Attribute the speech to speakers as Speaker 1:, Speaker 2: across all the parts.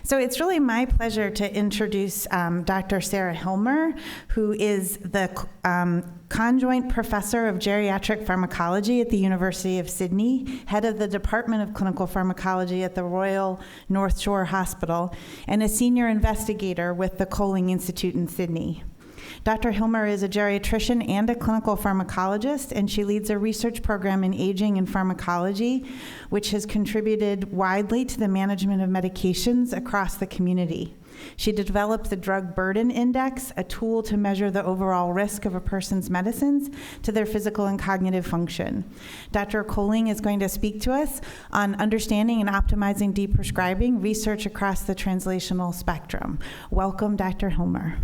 Speaker 1: So it's really my pleasure to introduce Dr. Sarah Hilmer, who is the conjoint professor of geriatric pharmacology at the University of Sydney, head of the Department of Clinical Pharmacology at the Royal North Shore Hospital, and a senior investigator with the Coling Institute in Sydney. Dr. Hilmer is a geriatrician and a clinical pharmacologist, and she leads a research program in aging and pharmacology, which has contributed widely to the management of medications across the community. She developed the Drug Burden Index, a tool to measure the overall risk of a person's medicines to their physical and cognitive function. Dr. Coling is going to speak to us on understanding and optimizing deprescribing research across the translational spectrum. Welcome, Dr. Hilmer.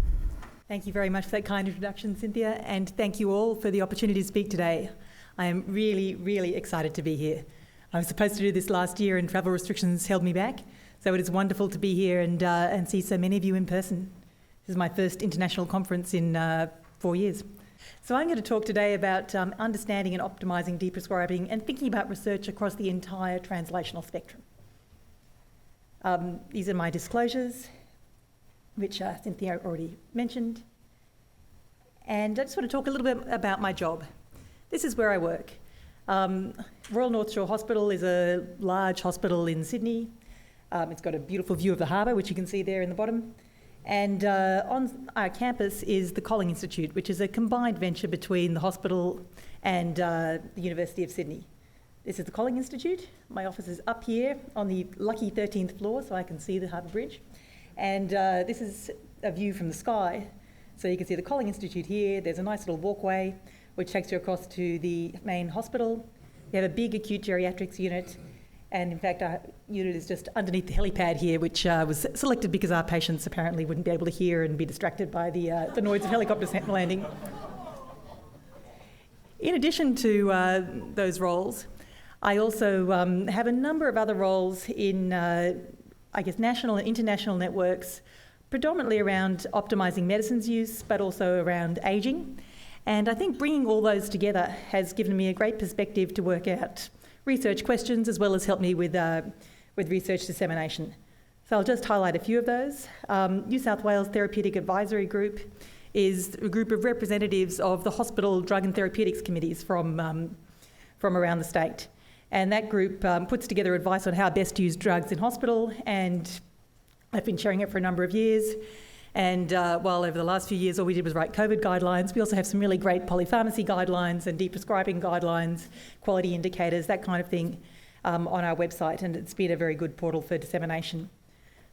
Speaker 2: Thank you very much for that kind introduction, Cynthia, and thank you all for the opportunity to speak today. I am really, really excited to be here. I was supposed to do this last year and travel restrictions held me back, so it is wonderful to be here and see so many of you in person. This is my first international conference in 4 years. So I'm going to talk today about understanding and optimising deprescribing and thinking about research across the entire translational spectrum. These are my disclosures, which Cynthia already mentioned. And I just want to talk a little bit about my job. This is where I work. Royal North Shore Hospital is a large hospital in Sydney. It's got a beautiful view of the harbour, which you can see there in the bottom. And on our campus is the Coling Institute, which is a combined venture between the hospital and the University of Sydney. This is the Coling Institute. My office is up here on the lucky 13th floor, so I can see the harbour bridge. And this is a view from the sky. So you can see the Coling Institute here. There's a nice little walkway which takes you across to the main hospital. We have a big acute geriatrics unit. And in fact, our unit is just underneath the helipad here, which was selected because our patients apparently wouldn't be able to hear and be distracted by the noise of helicopters landing. In addition to those roles, I also have a number of other roles in national and international networks, predominantly around optimising medicines use, but also around ageing. And I think bringing all those together has given me a great perspective to work out research questions as well as help me with research dissemination. So I'll just highlight a few of those. New South Wales Therapeutic Advisory Group is a group of representatives of the hospital drug and therapeutics committees from around the state. And that group puts together advice on how best to use drugs in hospital, and I've been chairing it for a number of years. And while over the last few years all we did was write COVID guidelines, we also have some really great polypharmacy guidelines and deprescribing guidelines, quality indicators, that kind of thing on our website, and it's been a very good portal for dissemination.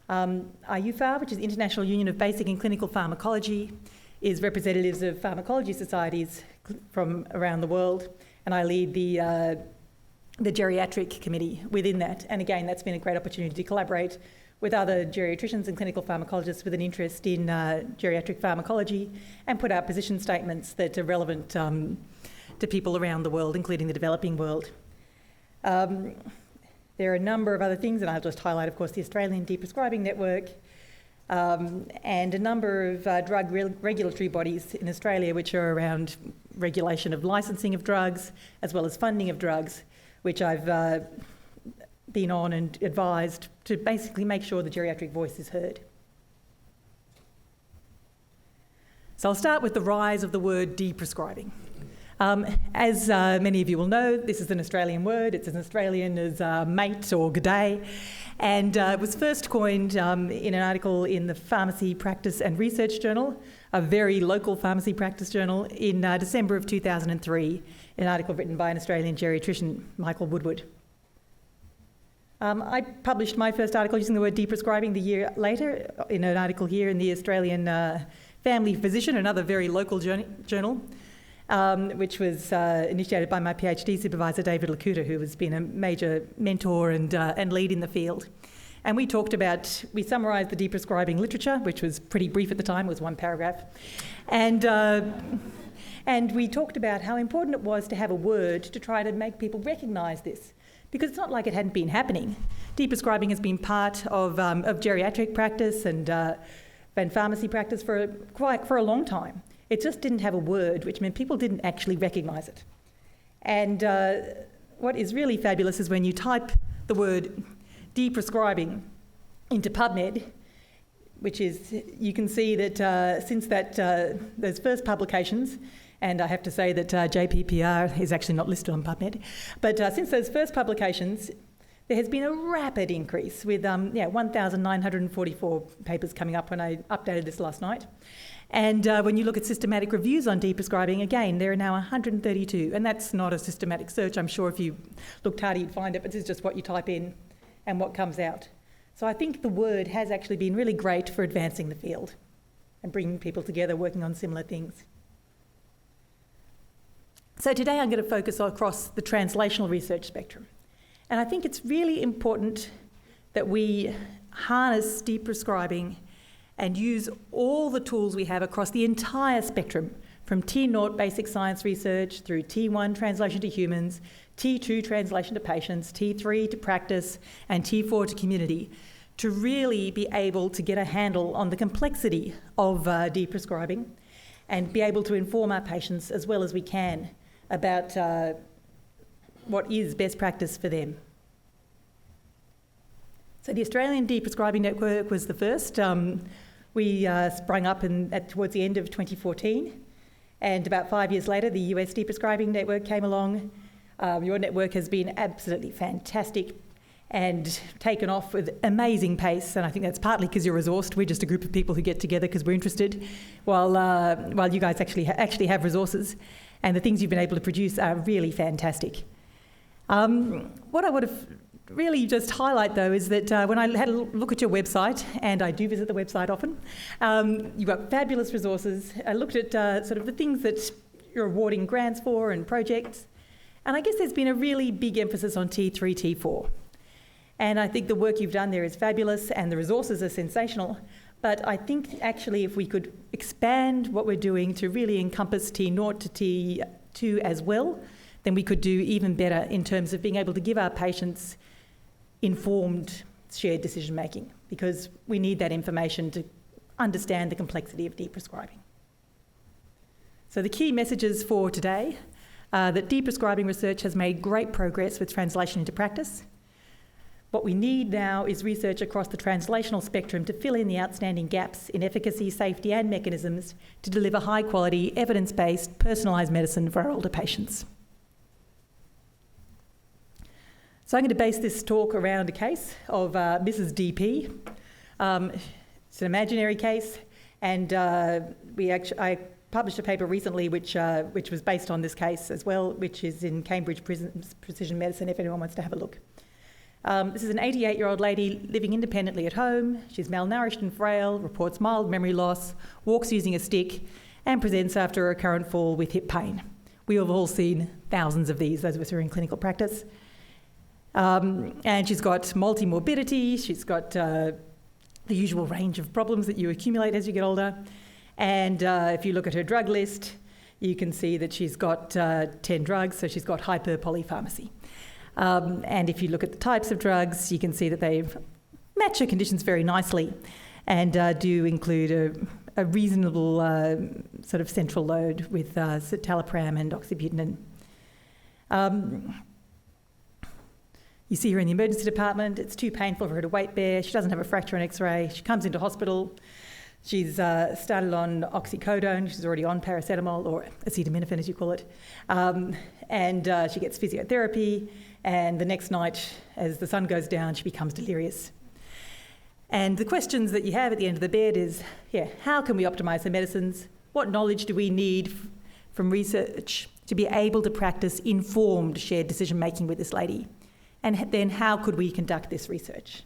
Speaker 2: IUPHA, which is International Union of Basic and Clinical Pharmacology, is representatives of pharmacology societies from around the world, and I lead the geriatric committee within that. And again, that's been a great opportunity to collaborate with other geriatricians and clinical pharmacologists with an interest in geriatric pharmacology and put out position statements that are relevant to people around the world, including the developing world. There are a number of other things, and I'll just highlight, of course, the Australian Deprescribing Network and a number of drug regulatory bodies in Australia which are around regulation of licensing of drugs as well as funding of drugs, which I've been on and advised to basically make sure the geriatric voice is heard. So I'll start with the rise of the word deprescribing. As many of you will know, this is an Australian word. It's as Australian as mate or g'day. And it was first coined in an article in the Pharmacy Practice and Research Journal, a very local pharmacy practice journal, in December of 2003, an article written by an Australian geriatrician, Michael Woodward. I published my first article using the word deprescribing the year later in an article here in the Australian Family Physician, another very local journal, which was initiated by my PhD supervisor, David Lakuta, who has been a major mentor and lead in the field. And we summarised the deprescribing literature, which was pretty brief at the time, it was one paragraph. And we talked about how important it was to have a word to try to make people recognise this, because it's not like it hadn't been happening. Deprescribing has been part of geriatric practice and pharmacy practice for a long time. It just didn't have a word, which meant people didn't actually recognise it. And what is really fabulous is when you type the word deprescribing into PubMed, which is, you can see that since those first publications, and I have to say that JPPR is actually not listed on PubMed, but since those first publications, there has been a rapid increase with 1,944 papers coming up when I updated this last night. And when you look at systematic reviews on deprescribing, again, there are now 132, and that's not a systematic search. I'm sure if you looked harder you'd find it, but this is just what you type in and what comes out. So I think the word has actually been really great for advancing the field and bringing people together working on similar things. So today I'm going to focus across the translational research spectrum. And I think it's really important that we harness deprescribing and use all the tools we have across the entire spectrum, from T0 basic science research through T1 translation to humans, T2 translation to patients, T3 to practice, and T4 to community, to really be able to get a handle on the complexity of deprescribing and be able to inform our patients as well as we can about what is best practice for them. So the Australian Deprescribing Network was the first. We sprung up towards the end of 2014, and about 5 years later the US Deprescribing Network came along. Your network has been absolutely fantastic and taken off with amazing pace, and I think that's partly because you're resourced. We're just a group of people who get together because we're interested, while you guys actually have resources, and the things you've been able to produce are really fantastic. What I would have really just highlight though is that when I had a look at your website, and I do visit the website often, you've got fabulous resources. I looked at sort of the things that you're awarding grants for and projects, and I guess there's been a really big emphasis on T3, T4. And I think the work you've done there is fabulous and the resources are sensational, but I think actually if we could expand what we're doing to really encompass T0 to T2 as well, then we could do even better in terms of being able to give our patients informed shared decision making, because we need that information to understand the complexity of deprescribing. So the key messages for today are that deprescribing research has made great progress with translation into practice. What we need now is research across the translational spectrum to fill in the outstanding gaps in efficacy, safety and mechanisms to deliver high quality, evidence-based, personalised medicine for our older patients. So I'm going to base this talk around a case of Mrs. DP. It's an imaginary case, and I published a paper recently which was based on this case as well, which is in Cambridge Precision Medicine, if anyone wants to have a look. This is an 88-year-old lady living independently at home. She's malnourished and frail, reports mild memory loss, walks using a stick, and presents after a recurrent fall with hip pain. We have all seen thousands of these, those of us who are in clinical practice. And she's got multi-morbidity, she's got the usual range of problems that you accumulate as you get older. And if you look at her drug list, you can see that she's got 10 drugs, so she's got hyperpolypharmacy. And if you look at the types of drugs, you can see that they match her conditions very nicely and do include a reasonable sort of central load with citalopram and oxybutynin. You see her in the emergency department. It's too painful for her to weight bear. She doesn't have a fracture on X-ray. She comes into hospital. She's started on oxycodone. She's already on paracetamol, or acetaminophen as you call it. And she gets physiotherapy. And the next night, as the sun goes down, she becomes delirious. And the questions that you have at the end of the bed is, how can we optimise the medicines? What knowledge do we need from research to be able to practice informed shared decision-making with this lady? And then how could we conduct this research?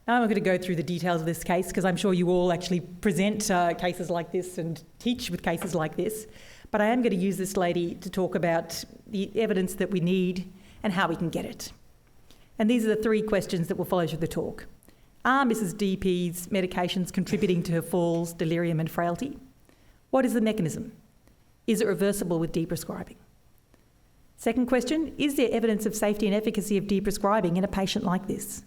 Speaker 2: Now I'm going to go through the details of this case because I'm sure you all actually present cases like this and teach with cases like this. But I am going to use this lady to talk about the evidence that we need and how we can get it. And these are the three questions that will follow through the talk. Are Mrs. DP's medications contributing to her falls, delirium and frailty? What is the mechanism? Is it reversible with deprescribing? Second question, is there evidence of safety and efficacy of deprescribing in a patient like this?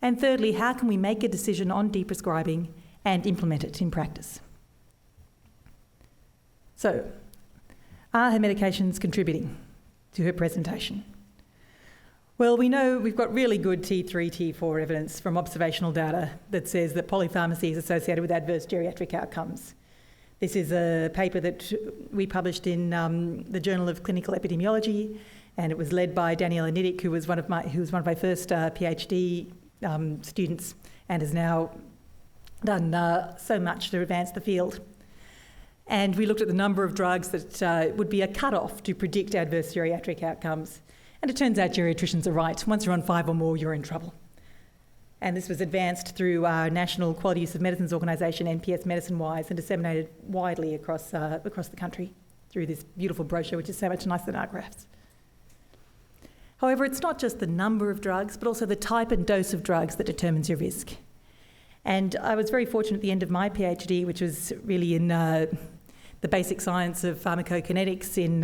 Speaker 2: And thirdly, how can we make a decision on deprescribing and implement it in practice? So, are her medications contributing to her presentation? Well, we know we've got really good T3, T4 evidence from observational data that says that polypharmacy is associated with adverse geriatric outcomes. This is a paper that we published in the Journal of Clinical Epidemiology, and it was led by Daniela Nidik, who was one of my first PhD students, and has now done so much to advance the field. And we looked at the number of drugs that would be a cut-off to predict adverse geriatric outcomes. And it turns out geriatricians are right. Once you're on 5 or more, you're in trouble. And this was advanced through our National Quality Use of Medicines Organisation, NPS Medicine-wise, and disseminated widely across the country through this beautiful brochure, which is so much nicer than our graphs. However, it's not just the number of drugs, but also the type and dose of drugs that determines your risk. And I was very fortunate at the end of my PhD, which was really in the basic science of pharmacokinetics in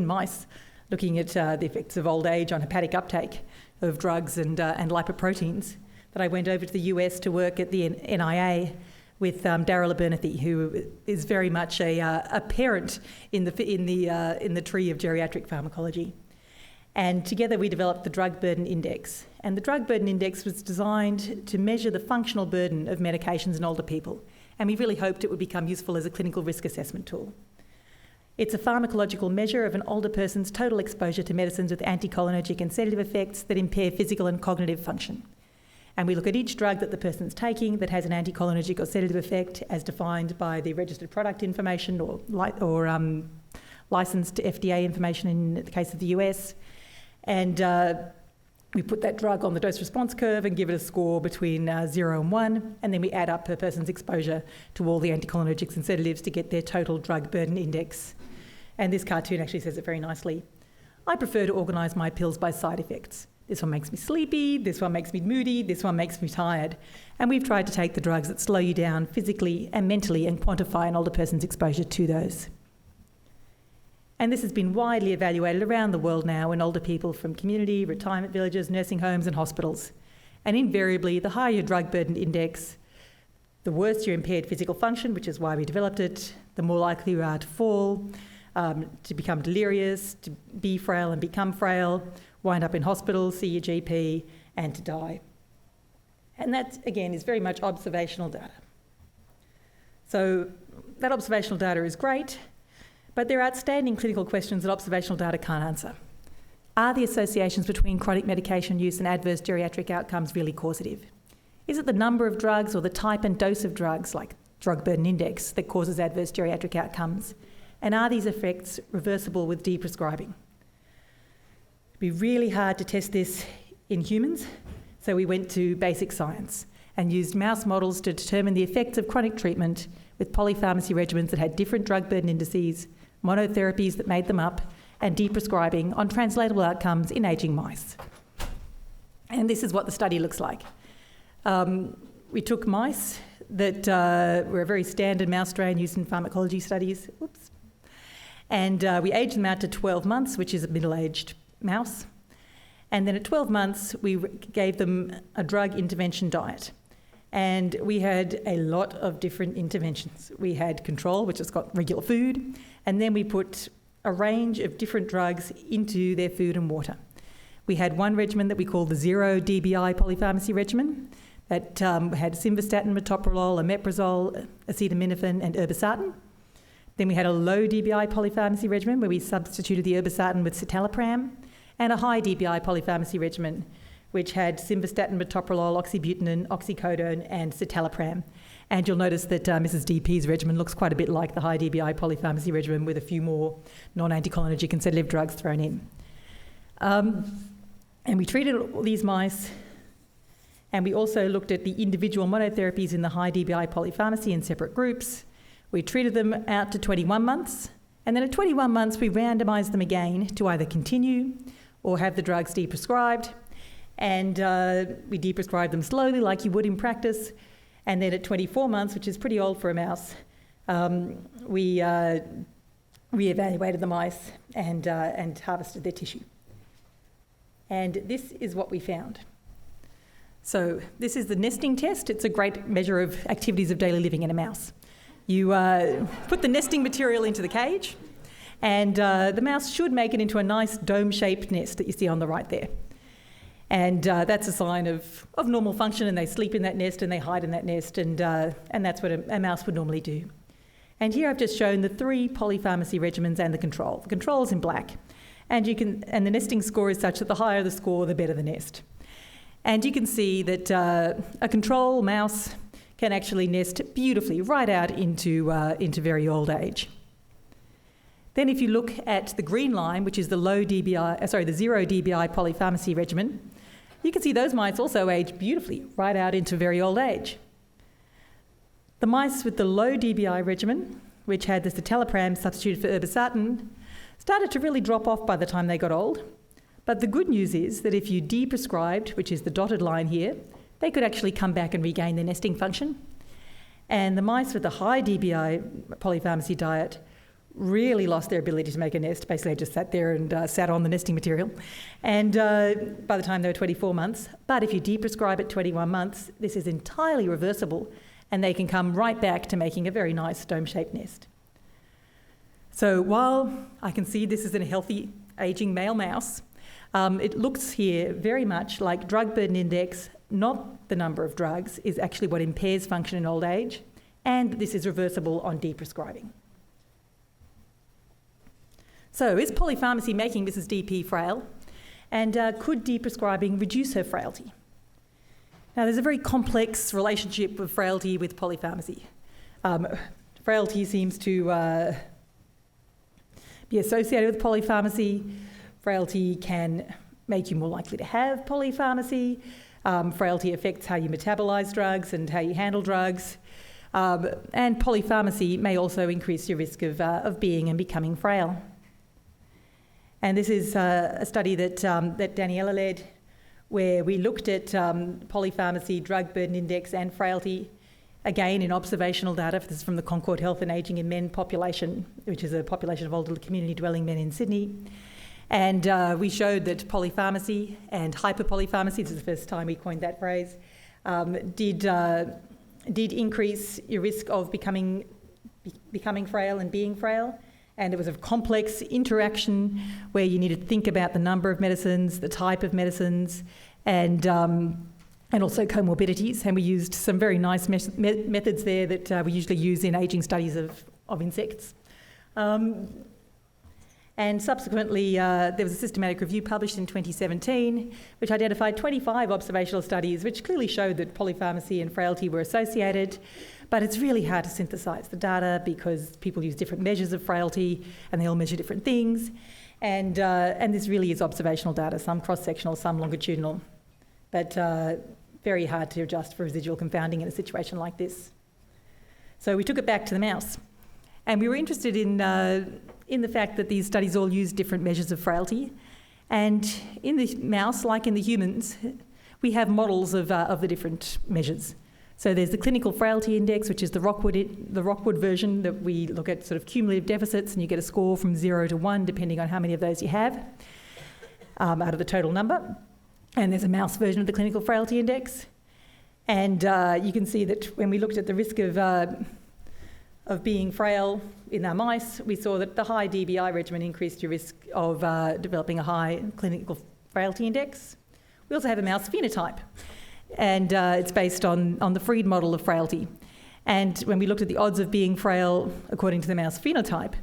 Speaker 2: mice, looking at the effects of old age on hepatic uptake of drugs and lipoproteins, that I went over to the US to work at the NIA with Darryl Abernethy, who is very much a parent in the tree of geriatric pharmacology. And together we developed the Drug Burden Index. And the Drug Burden Index was designed to measure the functional burden of medications in older people. And we really hoped it would become useful as a clinical risk assessment tool. It's a pharmacological measure of an older person's total exposure to medicines with anticholinergic and sedative effects that impair physical and cognitive function. And we look at each drug that the person's taking that has an anticholinergic or sedative effect as defined by the registered product information or licensed FDA information in the case of the US. And we put that drug on the dose-response curve and give it a score between 0 and 1, and then we add up per person's exposure to all the anticholinergics and sedatives to get their total drug burden index. And this cartoon actually says it very nicely. I prefer to organise my pills by side effects. This one makes me sleepy, this one makes me moody, this one makes me tired. And we've tried to take the drugs that slow you down physically and mentally and quantify an older person's exposure to those. And this has been widely evaluated around the world now in older people from community, retirement villages, nursing homes and hospitals. And invariably, the higher your drug burden index, the worse your impaired physical function, which is why we developed it, the more likely you are to fall, to become delirious, to be frail and become frail, wind up in hospital, see your GP, and to die. And that, again, is very much observational data. So that observational data is great, but there are outstanding clinical questions that observational data can't answer. Are the associations between chronic medication use and adverse geriatric outcomes really causative? Is it the number of drugs or the type and dose of drugs, like drug burden index, that causes adverse geriatric outcomes? And are these effects reversible with deprescribing? It'd be really hard to test this in humans, so we went to basic science and used mouse models to determine the effects of chronic treatment with polypharmacy regimens that had different drug burden indices, monotherapies that made them up, and deprescribing on translatable outcomes in ageing mice. And this is what the study looks like. We took mice that were a very standard mouse strain used in pharmacology studies. Oops. And we aged them out to 12 months, which is a middle-aged mouse. And then at 12 months, we gave them a drug intervention diet. And we had a lot of different interventions. We had control, which has got regular food, and then we put a range of different drugs into their food and water. We had one regimen that we called the 0 dBi polypharmacy regimen that had simvastatin, metoprolol, omeprazole, acetaminophen, and irbesartan. Then we had a low dBi polypharmacy regimen where we substituted the irbesartan with citalopram, and a high dBi polypharmacy regimen which had simvastatin, metoprolol, oxybutynin, oxycodone, and citalopram. And you'll notice that Mrs. DP's regimen looks quite a bit like the high dBi polypharmacy regimen with a few more non-anticholinergic and sedative drugs thrown in. And we treated all these mice, and we also looked at the individual monotherapies in the high dBi polypharmacy in separate groups. We treated them out to 21 months, and then at 21 months we randomised them again to either continue or have the drugs deprescribed. And we deprescribed them slowly like you would in practice. And then at 24 months, which is pretty old for a mouse, we re-evaluated the mice and harvested their tissue. And this is what we found. So this is the nesting test. It's a great measure of activities of daily living in a mouse. You put the nesting material into the cage, And the mouse should make it into a nice dome-shaped nest that you see on the right there. And that's a sign of normal function, and they sleep in that nest and they hide in that nest, and that's what a mouse would normally do. And here I've just shown the 3 polypharmacy regimens and the control. The control is in black, and the nesting score is such that the higher the score, the better the nest. And you can see that a control mouse can actually nest beautifully right out into very old age. Then if you look at the green line, which is the the 0 dBi polypharmacy regimen, you can see those mice also age beautifully right out into very old age. The mice with the low dBi regimen, which had the citalopram substituted for irbesartan, started to really drop off by the time they got old. But the good news is that if you deprescribed, which is the dotted line here, they could actually come back and regain their nesting function. And the mice with the high dBi polypharmacy diet really lost their ability to make a nest. Basically, they just sat there and sat on the nesting material. And by the time they were 24 months, but if you deprescribe at 21 months, this is entirely reversible, and they can come right back to making a very nice dome-shaped nest. So while I can see this is a healthy, aging male mouse, it looks here very much like drug burden index, not the number of drugs, is actually what impairs function in old age, and this is reversible on deprescribing. So is polypharmacy making Mrs. DP frail? And could deprescribing reduce her frailty? Now, there's a very complex relationship of frailty with polypharmacy. Frailty seems to be associated with polypharmacy. Frailty can make you more likely to have polypharmacy. Frailty affects how you metabolize drugs and how you handle drugs. And polypharmacy may also increase your risk of being and becoming frail. And this is a study that Daniela led, where we looked at polypharmacy, drug burden index and frailty, again in observational data. This is from the Concord Health and Ageing in Men population, which is a population of older community dwelling men in Sydney. And we showed that polypharmacy and hyperpolypharmacy, this is the first time we coined that phrase, did increase your risk of becoming frail and being frail. And it was a complex interaction where you needed to think about the number of medicines, the type of medicines, and also comorbidities. And we used some very nice methods there that we usually use in ageing studies of insects. And subsequently, there was a systematic review published in 2017, which identified 25 observational studies, which clearly showed that polypharmacy and frailty were associated. But it's really hard to synthesise the data because people use different measures of frailty and they all measure different things. And this really is observational data, some cross-sectional, some longitudinal, but very hard to adjust for residual confounding in a situation like this. So we took it back to the mouse. And we were interested in the fact that these studies all use different measures of frailty. And in the mouse, like in the humans, we have models of the different measures. So there's the clinical frailty index, which is the Rockwood version that we look at sort of cumulative deficits, and you get a score from 0 to 1, depending on how many of those you have out of the total number. And there's a mouse version of the clinical frailty index. And you can see that when we looked at the risk of being frail in our mice, we saw that the high dBi regimen increased your risk of developing a high clinical frailty index. We also have a mouse phenotype, and it's based on the Fried model of frailty. And when we looked at the odds of being frail according to the mouse phenotype,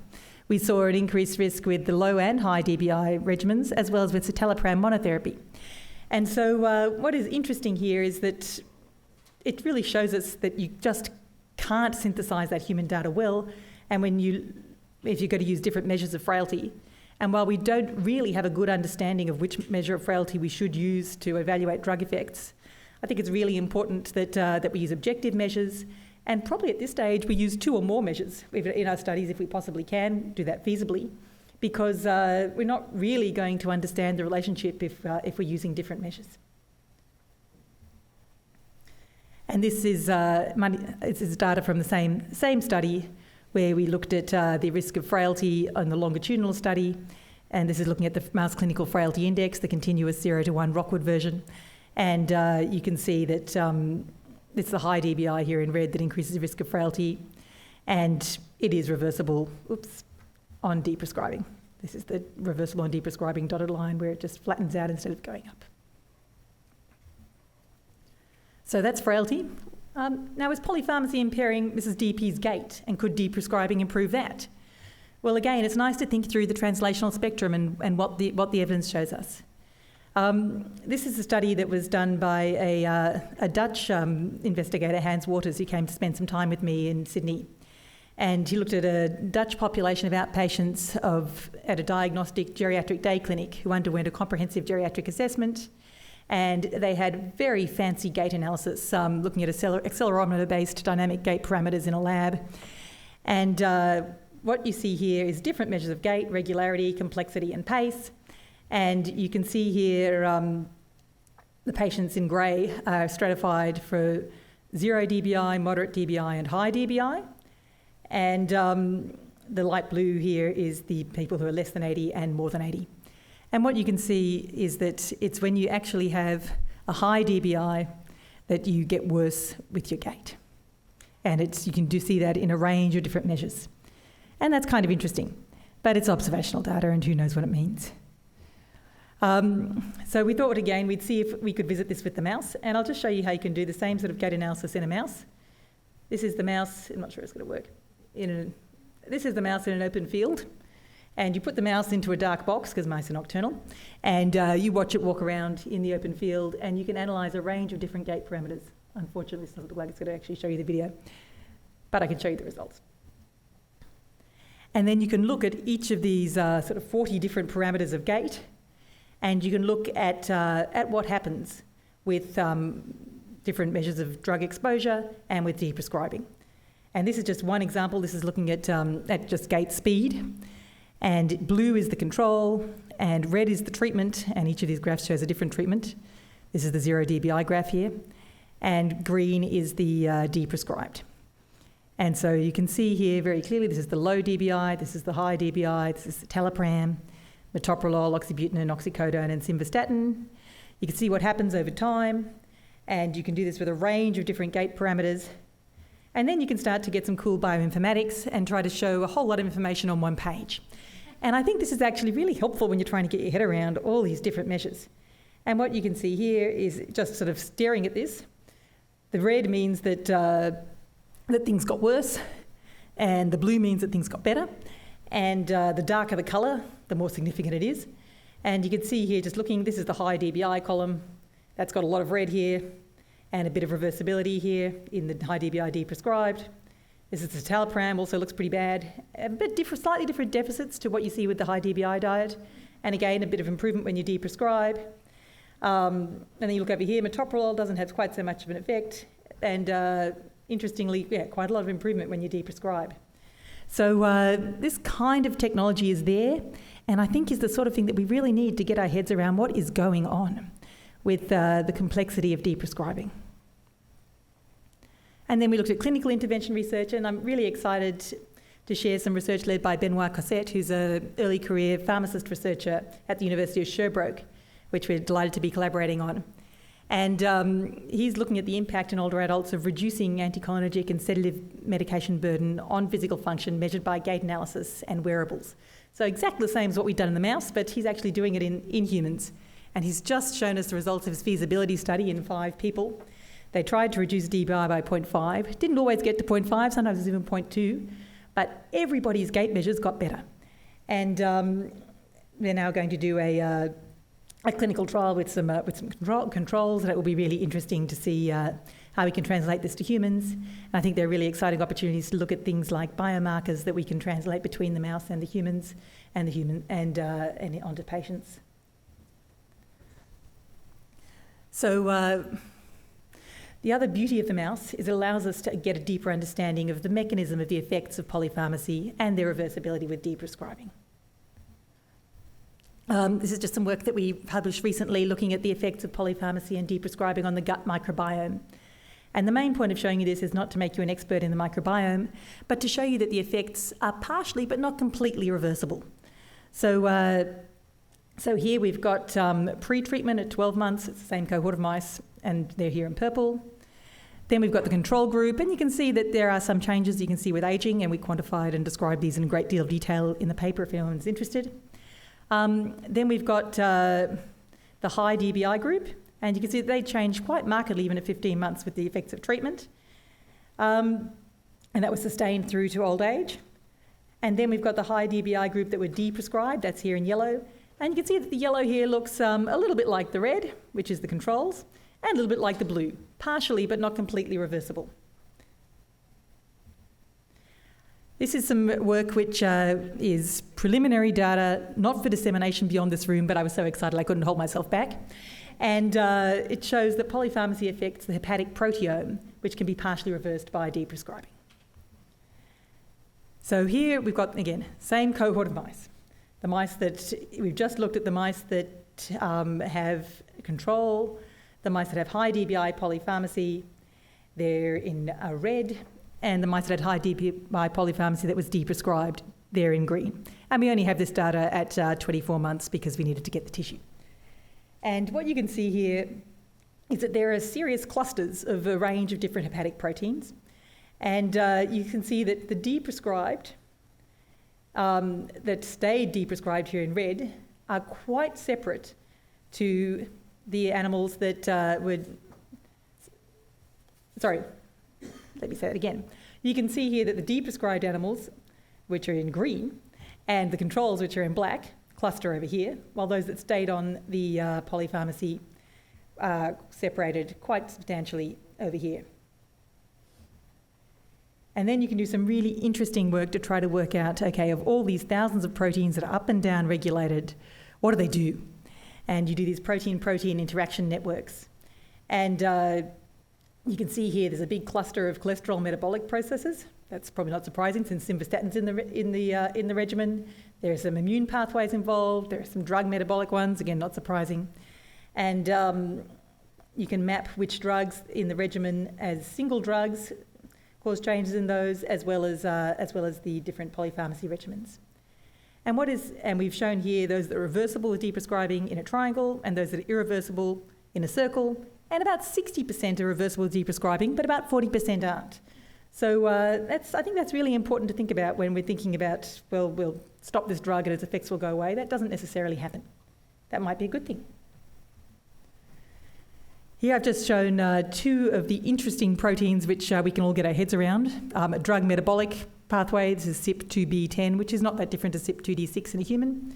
Speaker 2: we saw an increased risk with the low and high dBi regimens, as well as with citalopram monotherapy. And so what is interesting here is that it really shows us that you just can't synthesise that human data well, and if you're going to use different measures of frailty. And while we don't really have a good understanding of which measure of frailty we should use to evaluate drug effects, I think it's really important that we use objective measures, and probably at this stage we use 2 or more measures in our studies if we possibly can do that feasibly, because we're not really going to understand the relationship if we're using different measures. And this is data from the same study where we looked at the risk of frailty on the longitudinal study, and this is looking at the mouse clinical frailty index, the continuous 0 to 1 Rockwood version. And you can see that it's the high dBi here in red that increases the risk of frailty, and it is reversible on deprescribing. This is the reversible on deprescribing dotted line where it just flattens out instead of going up. So that's frailty. Now, is polypharmacy impairing Mrs. DP's gait, and could deprescribing improve that? Well, again, it's nice to think through the translational spectrum and what the evidence shows us. This is a study that was done by a Dutch investigator, Hans Waters, who came to spend some time with me in Sydney. And he looked at a Dutch population of outpatients at a diagnostic geriatric day clinic who underwent a comprehensive geriatric assessment. And they had very fancy gait analysis, looking at accelerometer-based dynamic gait parameters in a lab. And what you see here is different measures of gait, regularity, complexity, and pace. And you can see here the patients in grey are stratified for 0 dBi, moderate dBi, and high dBi. And the light blue here is the people who are less than 80 and more than 80. And what you can see is that it's when you actually have a high dBi that you get worse with your gait. And you can see that in a range of different measures. And that's kind of interesting. But it's observational data, and who knows what it means. So we thought, again, we'd see if we could visit this with the mouse. And I'll just show you how you can do the same sort of gait analysis in a mouse. This is the mouse. I'm not sure it's going to work. This is the mouse in an open field. And you put the mouse into a dark box, because mice are nocturnal, and you watch it walk around in the open field, and you can analyse a range of different gait parameters. Unfortunately, this doesn't look like it's going to actually show you the video, but I can show you the results. And then you can look at each of these sort of 40 different parameters of gait, and you can look at what happens with different measures of drug exposure and with deprescribing. And this is just one example. This is looking at just gait speed. And blue is the control, and red is the treatment, and each of these graphs shows a different treatment. This is the 0 dBi graph here. And green is the deprescribed. And so you can see here very clearly, this is the low dBi, this is the high dBi, this is the talipram, metoprolol, oxybutynin, oxycodone, and simvastatin. You can see what happens over time, and you can do this with a range of different gait parameters. And then you can start to get some cool bioinformatics and try to show a whole lot of information on one page. And I think this is actually really helpful when you're trying to get your head around all these different measures. And what you can see here is just sort of staring at this. The red means that things got worse, and the blue means that things got better. And the darker the colour, the more significant it is. And you can see here, just looking, this is the high dBi column. That's got a lot of red here, and a bit of reversibility here in the high dBi deprescribed. This is the talipram, also looks pretty bad. A bit slightly different deficits to what you see with the high dBi diet. And again, a bit of improvement when you deprescribe. And then you look over here, metoprolol doesn't have quite so much of an effect. And interestingly, quite a lot of improvement when you deprescribe. So this kind of technology is there, and I think is the sort of thing that we really need to get our heads around what is going on with the complexity of deprescribing. And then we looked at clinical intervention research, and I'm really excited to share some research led by Benoit Cossette, who's an early career pharmacist researcher at the University of Sherbrooke, which we're delighted to be collaborating on. And he's looking at the impact in older adults of reducing anticholinergic and sedative medication burden on physical function measured by gait analysis and wearables. So exactly the same as what we've done in the mouse, but he's actually doing it in humans. And he's just shown us the results of his feasibility study in 5 people. They tried to reduce dBi by 0.5. Didn't always get to 0.5, sometimes it was even 0.2. But everybody's gait measures got better. And they're now going to do a clinical trial with some controls, and it will be really interesting to see how we can translate this to humans. And I think there are really exciting opportunities to look at things like biomarkers that we can translate between the mouse and the humans, and onto patients. So the other beauty of the mouse is it allows us to get a deeper understanding of the mechanism of the effects of polypharmacy and their reversibility with deprescribing. This is just some work that we published recently looking at the effects of polypharmacy and deprescribing on the gut microbiome. And the main point of showing you this is not to make you an expert in the microbiome, but to show you that the effects are partially but not completely reversible. So here we've got pre-treatment at 12 months. It's the same cohort of mice, and they're here in purple. Then we've got the control group, and you can see that there are some changes you can see with ageing, and we quantified and described these in a great deal of detail in the paper if anyone's interested. Then we've got the high DBI group, and you can see that they changed quite markedly even at 15 months with the effects of treatment. And that was sustained through to old age. And then we've got the high DBI group that were deprescribed, that's here in yellow. And you can see that the yellow here looks a little bit like the red, which is the controls, and a little bit like the blue, partially but not completely reversible. This is some work which is preliminary data, not for dissemination beyond this room, but I was so excited I couldn't hold myself back. And it shows that polypharmacy affects the hepatic proteome, which can be partially reversed by deprescribing. So here we've got, again, same cohort of mice. The mice that, we've just looked at the mice that have control, the mice that have high DBI polypharmacy, they're in red, and the mice that had high DBI polypharmacy that was deprescribed, they're in green. And we only have this data at 24 months because we needed to get the tissue. And what you can see here is that there are serious clusters of a range of different hepatic proteins. And you can see that the deprescribed, that stayed deprescribed here in red, are quite separate to the animals that would... Sorry, let me say that again. You can see here that the deprescribed animals, which are in green, and the controls, which are in black, cluster over here, while those that stayed on the polypharmacy separated quite substantially over here. And then you can do some really interesting work to try to work out, okay, of all these thousands of proteins that are up and down regulated, what do they do? And you do these protein-protein interaction networks. And you can see here there's a big cluster of cholesterol metabolic processes. That's probably not surprising since simvastatin's in the regimen. There are some immune pathways involved. There are some drug metabolic ones, again, not surprising. And you can map which drugs in the regimen as single drugs cause changes in those, as well as the different polypharmacy regimens. And we've shown here those that are reversible with deprescribing in a triangle, and those that are irreversible in a circle, and about 60% are reversible with deprescribing, but about 40% aren't. So I think that's really important to think about when we're thinking about, well, we'll stop this drug and its effects will go away. That doesn't necessarily happen. That might be a good thing. Here I've just shown two of the interesting proteins which we can all get our heads around. A drug metabolic pathway, this is CYP2B10, which is not that different to CYP2D6 in a human.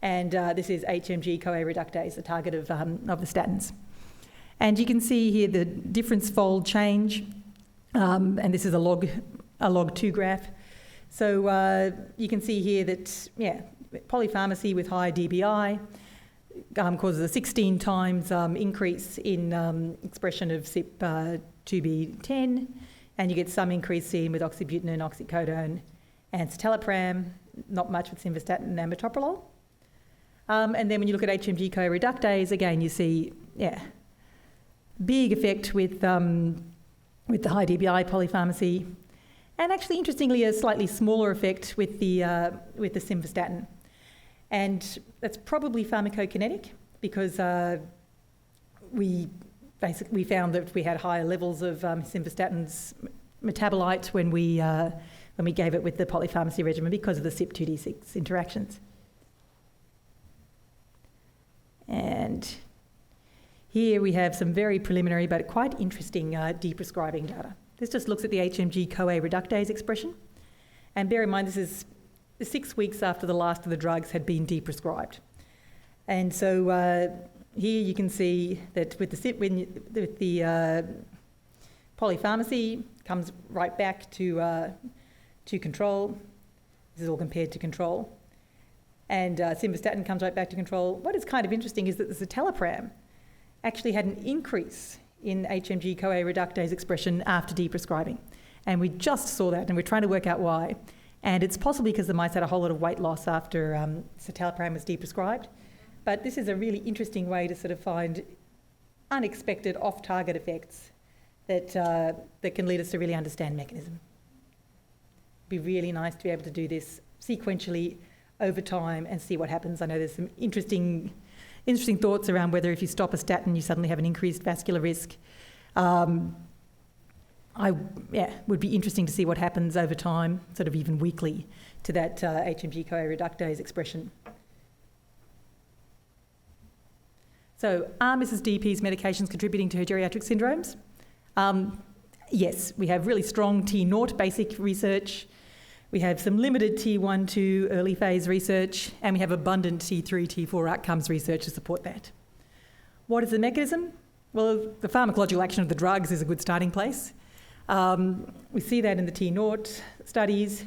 Speaker 2: And this is HMG-CoA reductase, the target of the statins. And you can see here the difference fold change, and this is a log 2 graph. So you can see here that, polypharmacy with high DBI causes a 16 times increase in expression of CYP2B10, and you get some increase seen with oxybutynin, oxycodone, and citalopram, not much with simvastatin and metoprolol. And then when you look at HMG-CoA reductase, again, you see, big effect with the high DBI polypharmacy, and actually, interestingly, a slightly smaller effect with the simvastatin. And that's probably pharmacokinetic because we found that we had higher levels of simvastatin's metabolite when we gave it with the polypharmacy regimen because of the CYP2D6 interactions. And here we have some very preliminary but quite interesting deprescribing data. This just looks at the HMG-CoA reductase expression. And bear in mind, this is 6 weeks after the last of the drugs had been deprescribed. And so here you can see that with the polypharmacy comes right back to control. This is all compared to control. And simvastatin comes right back to control. What is kind of interesting is that the citalopram actually had an increase in HMG-CoA reductase expression after deprescribing. And we just saw that, and we're trying to work out why. And it's possibly because the mice had a whole lot of weight loss after citalopram was deprescribed. But this is a really interesting way to sort of find unexpected off-target effects that can lead us to really understand mechanism. It'd be really nice to be able to do this sequentially over time and see what happens. I know there's some interesting thoughts around whether if you stop a statin, you suddenly have an increased vascular risk. would be interesting to see what happens over time, sort of even weekly, to that HMG-CoA reductase expression. So are Mrs. DP's medications contributing to her geriatric syndromes? Yes, we have really strong T0 basic research. We have some limited T1 to early phase research, and we have abundant T3, T4 outcomes research to support that. What is the mechanism? Well, the pharmacological action of the drugs is a good starting place. We see that in the T0 studies,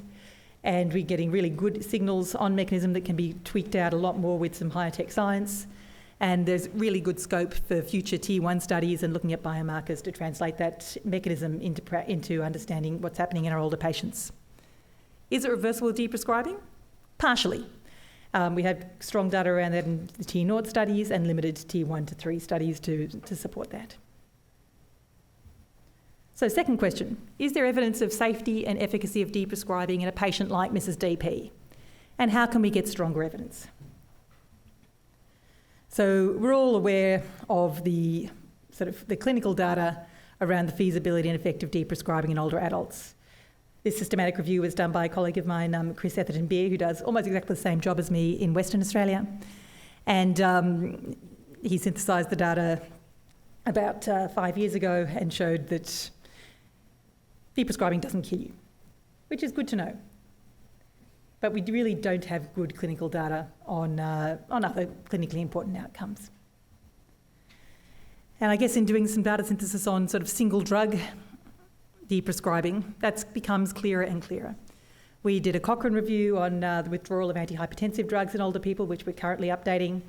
Speaker 2: and we're getting really good signals on mechanism that can be tweaked out a lot more with some higher tech science. And there's really good scope for future T1 studies and looking at biomarkers to translate that mechanism into understanding what's happening in our older patients. Is it reversible with deprescribing? Partially. We have strong data around that in the T0 studies and limited T1 to 3 studies to support that. So second question, is there evidence of safety and efficacy of deprescribing in a patient like Mrs. DP? And how can we get stronger evidence? So we're all aware of the clinical data around the feasibility and effect of deprescribing in older adults. This systematic review was done by a colleague of mine, Chris Etherton-Beer, who does almost exactly the same job as me in Western Australia. And he synthesised the data about 5 years ago and showed that deprescribing doesn't kill you, which is good to know. But we really don't have good clinical data on other clinically important outcomes. And I guess in doing some data synthesis on sort of single drug deprescribing, that becomes clearer and clearer. We did a Cochrane review on the withdrawal of antihypertensive drugs in older people, which we're currently updating.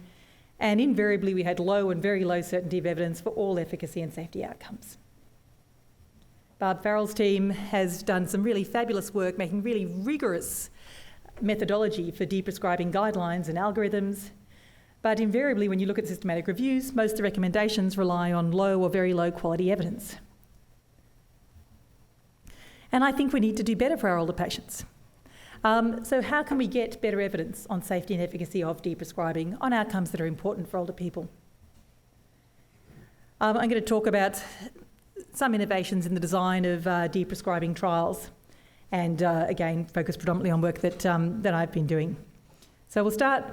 Speaker 2: And invariably, we had low and very low certainty of evidence for all efficacy and safety outcomes. Barb Farrell's team has done some really fabulous work, making really rigorous methodology for deprescribing guidelines and algorithms. But invariably, when you look at systematic reviews, most of the recommendations rely on low or very low quality evidence. And I think we need to do better for our older patients. So how can we get better evidence on safety and efficacy of deprescribing on outcomes that are important for older people? I'm going to talk about some innovations in the design of deprescribing trials, and again, focus predominantly on work that I've been doing. So we'll start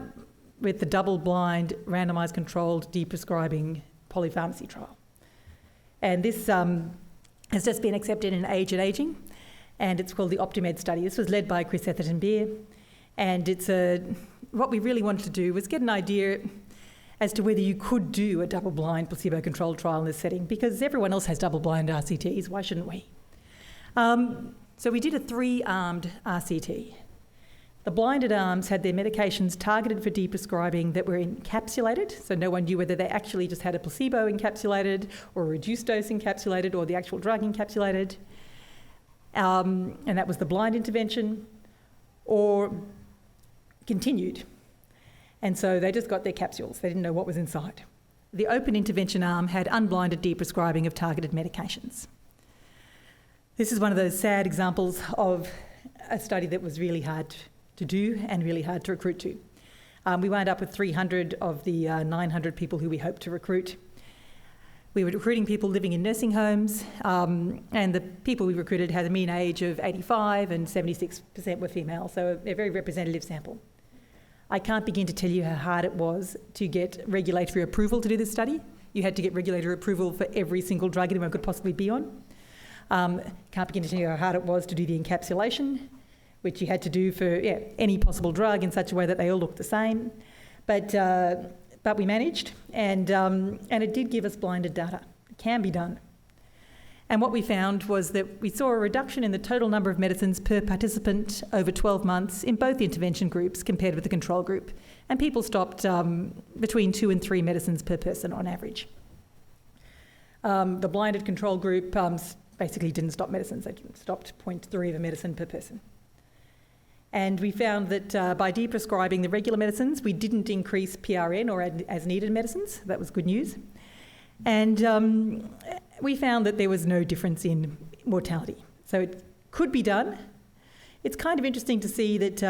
Speaker 2: with the double-blind, randomised controlled deprescribing polypharmacy trial. And this has just been accepted in Age and Ageing, and it's called the OptiMed study. This was led by Chris Etherton-Beer, and what we really wanted to do was get an idea as to whether you could do a double-blind placebo-controlled trial in this setting, because everyone else has double-blind RCTs, why shouldn't we? So we did a 3-armed RCT. The blinded arms had their medications targeted for deprescribing that were encapsulated, so no one knew whether they actually just had a placebo encapsulated or a reduced dose encapsulated or the actual drug encapsulated. And that was the blind intervention, or continued. And so they just got their capsules. They didn't know what was inside. The open intervention arm had unblinded deprescribing of targeted medications. This is one of those sad examples of a study that was really hard to do and really hard to recruit to. We wound up with 300 of the 900 people who we hoped to recruit. We were recruiting people living in nursing homes, and the people we recruited had a mean age of 85 and 76% were female, so a very representative sample. I can't begin to tell you how hard it was to get regulatory approval to do this study. You had to get regulatory approval for every single drug anyone could possibly be on. Can't begin to tell you how hard it was to do the encapsulation, which you had to do for any possible drug in such a way that they all looked the same. But we managed, and it did give us blinded data. It can be done. And what we found was that we saw a reduction in the total number of medicines per participant over 12 months in both intervention groups compared with the control group. And people stopped between 2 and 3 medicines per person on average. The blinded control group basically didn't stop medicines. They stopped 0.3 of a medicine per person. And we found that by deprescribing the regular medicines, we didn't increase PRN or as needed medicines. That was good news. And we found that there was no difference in mortality. So it could be done. It's kind of interesting to see that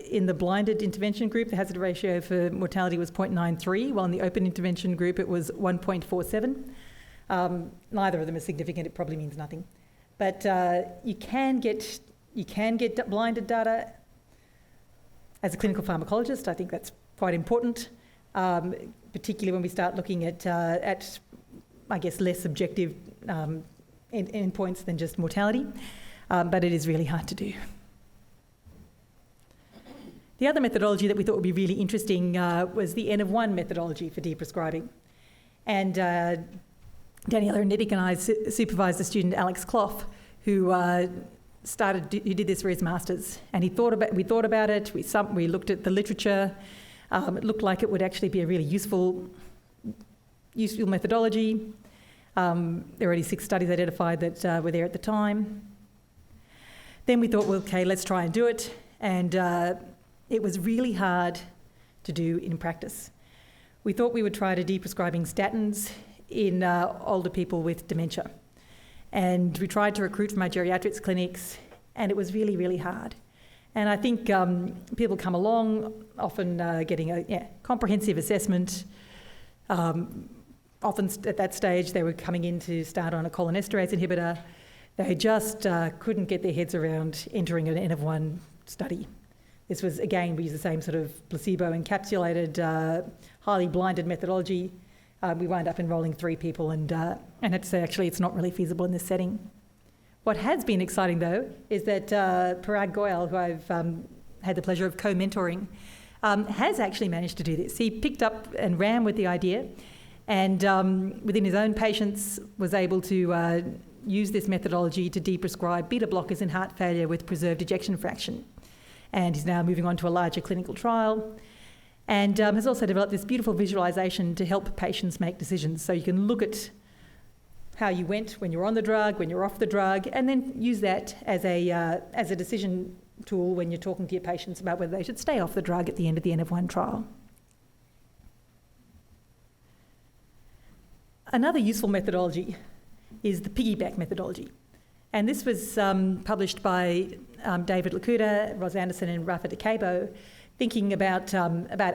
Speaker 2: in the blinded intervention group, the hazard ratio for mortality was 0.93, while in the open intervention group, it was 1.47. Neither of them is significant. It probably means nothing. But you can get blinded data. As a clinical pharmacologist, I think that's quite important, particularly when we start looking at I guess, less subjective endpoints than just mortality. But it is really hard to do. The other methodology that we thought would be really interesting was the N of 1 methodology for deprescribing. And Daniela Nittick and I supervised the student Alex Clough, who did this for his masters. And we thought about it. We looked at the literature. It looked like it would actually be a really useful methodology. There were already 6 studies identified that were there at the time. Then we thought, well, okay, let's try and do it. And it was really hard to do in practice. We thought we would try to deprescribing statins in older people with dementia. And we tried to recruit from our geriatrics clinics, and it was really, really hard. And I think people come along, often getting a comprehensive assessment. Often at that stage, they were coming in to start on a cholinesterase inhibitor. They just couldn't get their heads around entering an N of 1 study. This was, again, we used the same sort of placebo-encapsulated, highly blinded methodology. We wound up enrolling 3 people and had to say, actually, it's not really feasible in this setting. What has been exciting, though, is that Parag Goyal, who I've had the pleasure of co-mentoring, has actually managed to do this. He picked up and ran with the idea, and within his own patients was able to use this methodology to deprescribe beta blockers in heart failure with preserved ejection fraction. And he's now moving on to a larger clinical trial, and has also developed this beautiful visualisation to help patients make decisions. So you can look at how you went when you're on the drug, when you're off the drug, and then use that as a decision tool when you're talking to your patients about whether they should stay off the drug at the end of the N of 1 trial. Another useful methodology is the piggyback methodology. And this was published by David Lakuta, Ros Anderson and Rafa DeCabo, thinking about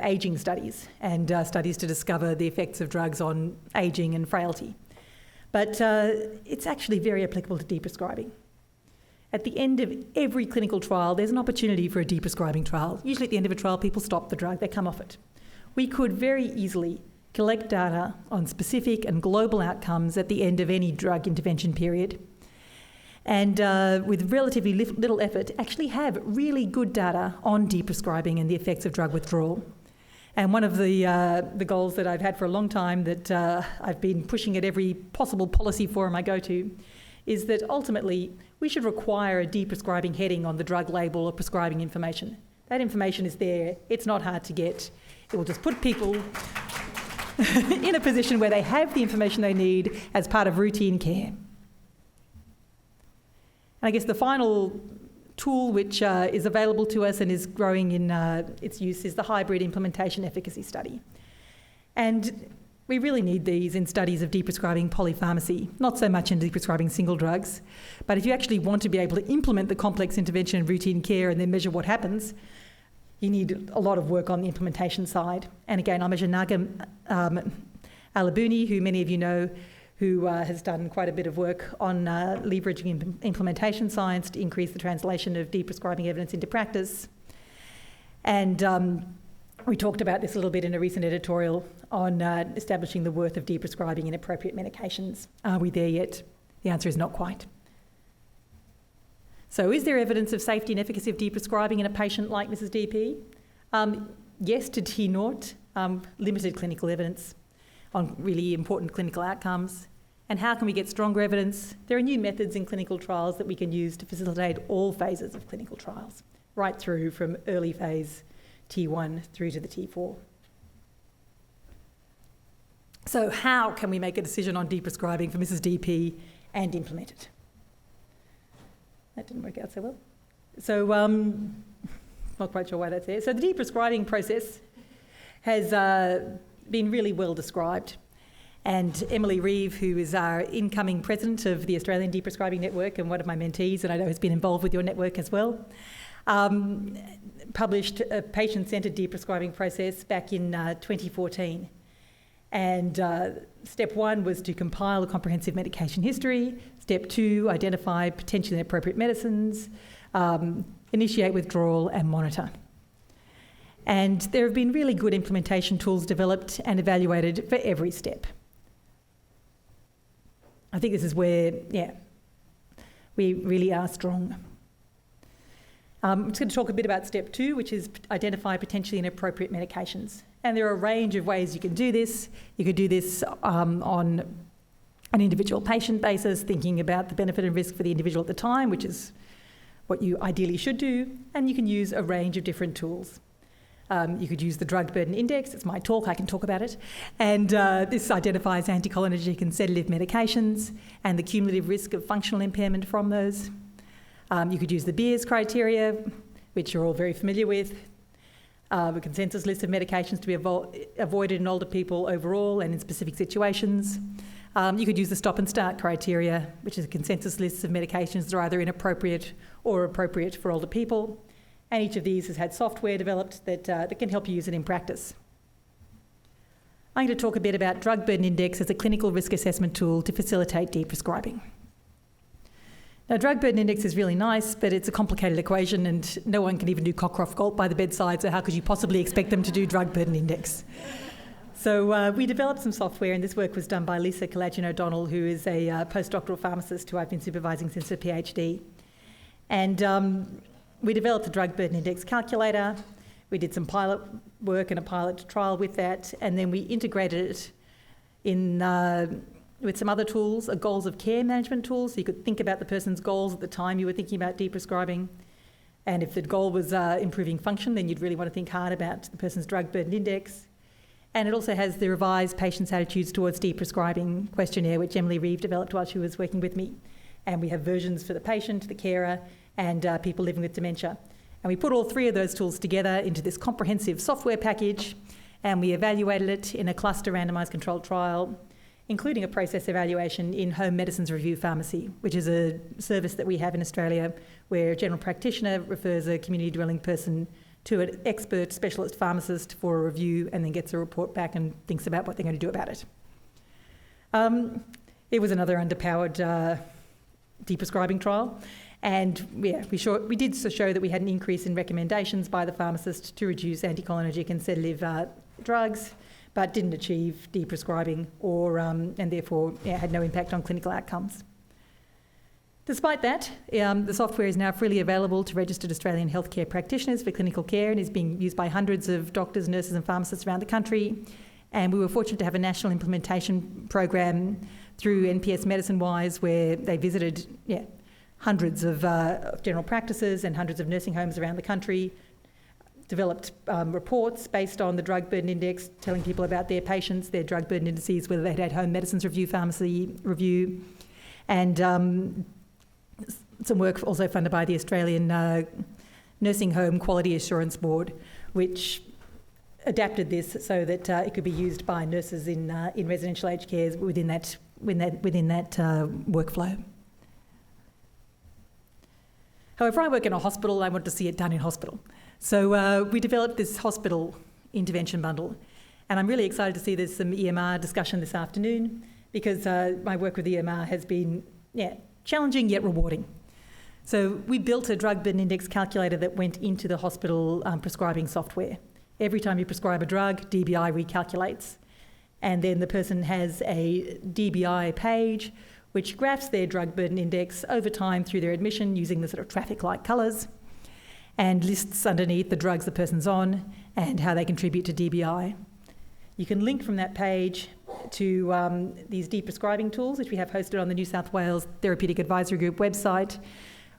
Speaker 2: ageing studies and studies to discover the effects of drugs on ageing and frailty. But it's actually very applicable to deprescribing. At the end of every clinical trial, there's an opportunity for a deprescribing trial. Usually at the end of a trial, people stop the drug, they come off it. We could very easily collect data on specific and global outcomes at the end of any drug intervention period. And with relatively little effort, actually have really good data on deprescribing and the effects of drug withdrawal. And one of the goals that I've had for a long time that I've been pushing at every possible policy forum I go to is that ultimately we should require a deprescribing heading on the drug label or prescribing information. That information is there. It's not hard to get. It will just put people in a position where they have the information they need as part of routine care. And I guess the final tool which is available to us and is growing in its use is the hybrid implementation efficacy study. And we really need these in studies of deprescribing polypharmacy, not so much in deprescribing single drugs, but if you actually want to be able to implement the complex intervention in routine care and then measure what happens, you need a lot of work on the implementation side. And again, I measure Naga Alabuni, who many of you know, who has done quite a bit of work on leveraging implementation science to increase the translation of deprescribing evidence into practice. And we talked about this a little bit in a recent editorial on establishing the worth of deprescribing in appropriate medications. Are we there yet? The answer is not quite. So is there evidence of safety and efficacy of deprescribing in a patient like Mrs. DP? Yes to T0, limited clinical evidence on really important clinical outcomes. And how can we get stronger evidence? There are new methods in clinical trials that we can use to facilitate all phases of clinical trials, right through from early phase T1 through to the T4. So how can we make a decision on deprescribing for Mrs. DP and implement it? That didn't work out so well. So not quite sure why that's there. So the deprescribing process has been really well described. And Emily Reeve, who is our incoming president of the Australian Deprescribing Network and one of my mentees, and I know has been involved with your network as well, published a patient-centred deprescribing process back in 2014. And step 1 was to compile a comprehensive medication history. Step 2, identify potentially inappropriate medicines, initiate withdrawal and monitor. And there have been really good implementation tools developed and evaluated for every step. I think this is where, we really are strong. I'm just going to talk a bit about step 2, which is identify potentially inappropriate medications. And there are a range of ways you can do this. You could do this on an individual patient basis, thinking about the benefit and risk for the individual at the time, which is what you ideally should do. And you can use a range of different tools. You could use the drug burden index. It's my talk, I can talk about it. And this identifies anticholinergic and sedative medications and the cumulative risk of functional impairment from those. You could use the Beers criteria, which you're all very familiar with. A consensus list of medications to be avoided in older people overall and in specific situations. You could use the stop and start criteria, which is a consensus list of medications that are either inappropriate or appropriate for older people. And each of these has had software developed that can help you use it in practice. I'm going to talk a bit about drug burden index as a clinical risk assessment tool to facilitate deprescribing. Now, drug burden index is really nice, but it's a complicated equation and no one can even do Cockcroft Galt by the bedside, so how could you possibly expect them to do drug burden index? So we developed some software, and this work was done by Lisa Kalajian-O'Donnell, who is a postdoctoral pharmacist who I've been supervising since her PhD. And we developed a drug burden index calculator. We did some pilot work and a pilot trial with that, and then we integrated it in with some other tools, a goals of care management tool, so you could think about the person's goals at the time you were thinking about deprescribing. And if the goal was improving function, then you'd really want to think hard about the person's drug burden index. And it also has the revised patients' attitudes towards deprescribing questionnaire, which Emily Reeve developed while she was working with me. And we have versions for the patient, the carer, and people living with dementia. And we put all 3 of those tools together into this comprehensive software package, and we evaluated it in a cluster randomised controlled trial, including a process evaluation in home medicines review pharmacy, which is a service that we have in Australia where a general practitioner refers a community dwelling person to an expert specialist pharmacist for a review and then gets a report back and thinks about what they're going to do about it. It was another underpowered deprescribing trial, and we did show that we had an increase in recommendations by the pharmacist to reduce anticholinergic and sedative drugs, but didn't achieve deprescribing and therefore had no impact on clinical outcomes. Despite that, the software is now freely available to registered Australian healthcare practitioners for clinical care and is being used by hundreds of doctors, nurses and pharmacists around the country. And we were fortunate to have a national implementation program through NPS Medicine Wise where they visited hundreds of general practices and hundreds of nursing homes around the country, developed reports based on the drug burden index, telling people about their patients, their drug burden indices, whether they'd had home medicines review, pharmacy review, and some work also funded by the Australian Nursing Home Quality Assurance Board, which adapted this so that it could be used by nurses in residential aged care within that workflow. However, I work in a hospital. I want to see it done in hospital. So we developed this hospital intervention bundle, and I'm really excited to see there's some EMR discussion this afternoon because my work with EMR has been challenging yet rewarding. So we built a drug burden index calculator that went into the hospital prescribing software. Every time you prescribe a drug, DBI recalculates, and then the person has a DBI page which graphs their drug burden index over time through their admission using the sort of traffic light colours, and lists underneath the drugs the person's on and how they contribute to DBI. You can link from that page to these deprescribing tools, which we have hosted on the New South Wales Therapeutic Advisory Group website,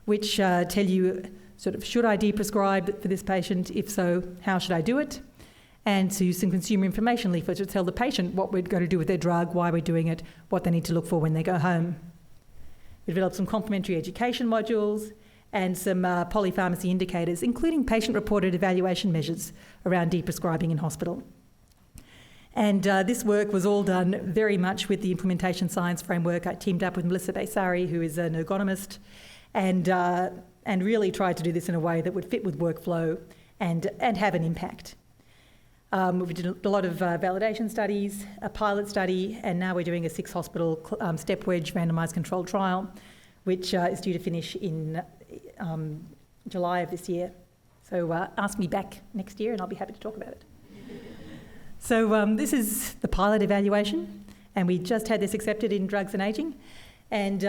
Speaker 2: which tell you sort of, should I deprescribe for this patient? If so, how should I do it? And to some consumer information leaflets to tell the patient what we're going to do with their drug, why we're doing it, what they need to look for when they go home. We developed some complementary education modules and some polypharmacy indicators, including patient-reported evaluation measures around deprescribing in hospital. And this work was all done very much with the implementation science framework. I teamed up with Melissa Baysari, who is an ergonomist, and really tried to do this in a way that would fit with workflow and have an impact. We did a lot of validation studies, a pilot study, and now we're doing a 6-hospital step wedge randomised controlled trial, which is due to finish in July of this year. So ask me back next year and I'll be happy to talk about it. So this is the pilot evaluation, and we just had this accepted in Drugs and Ageing. And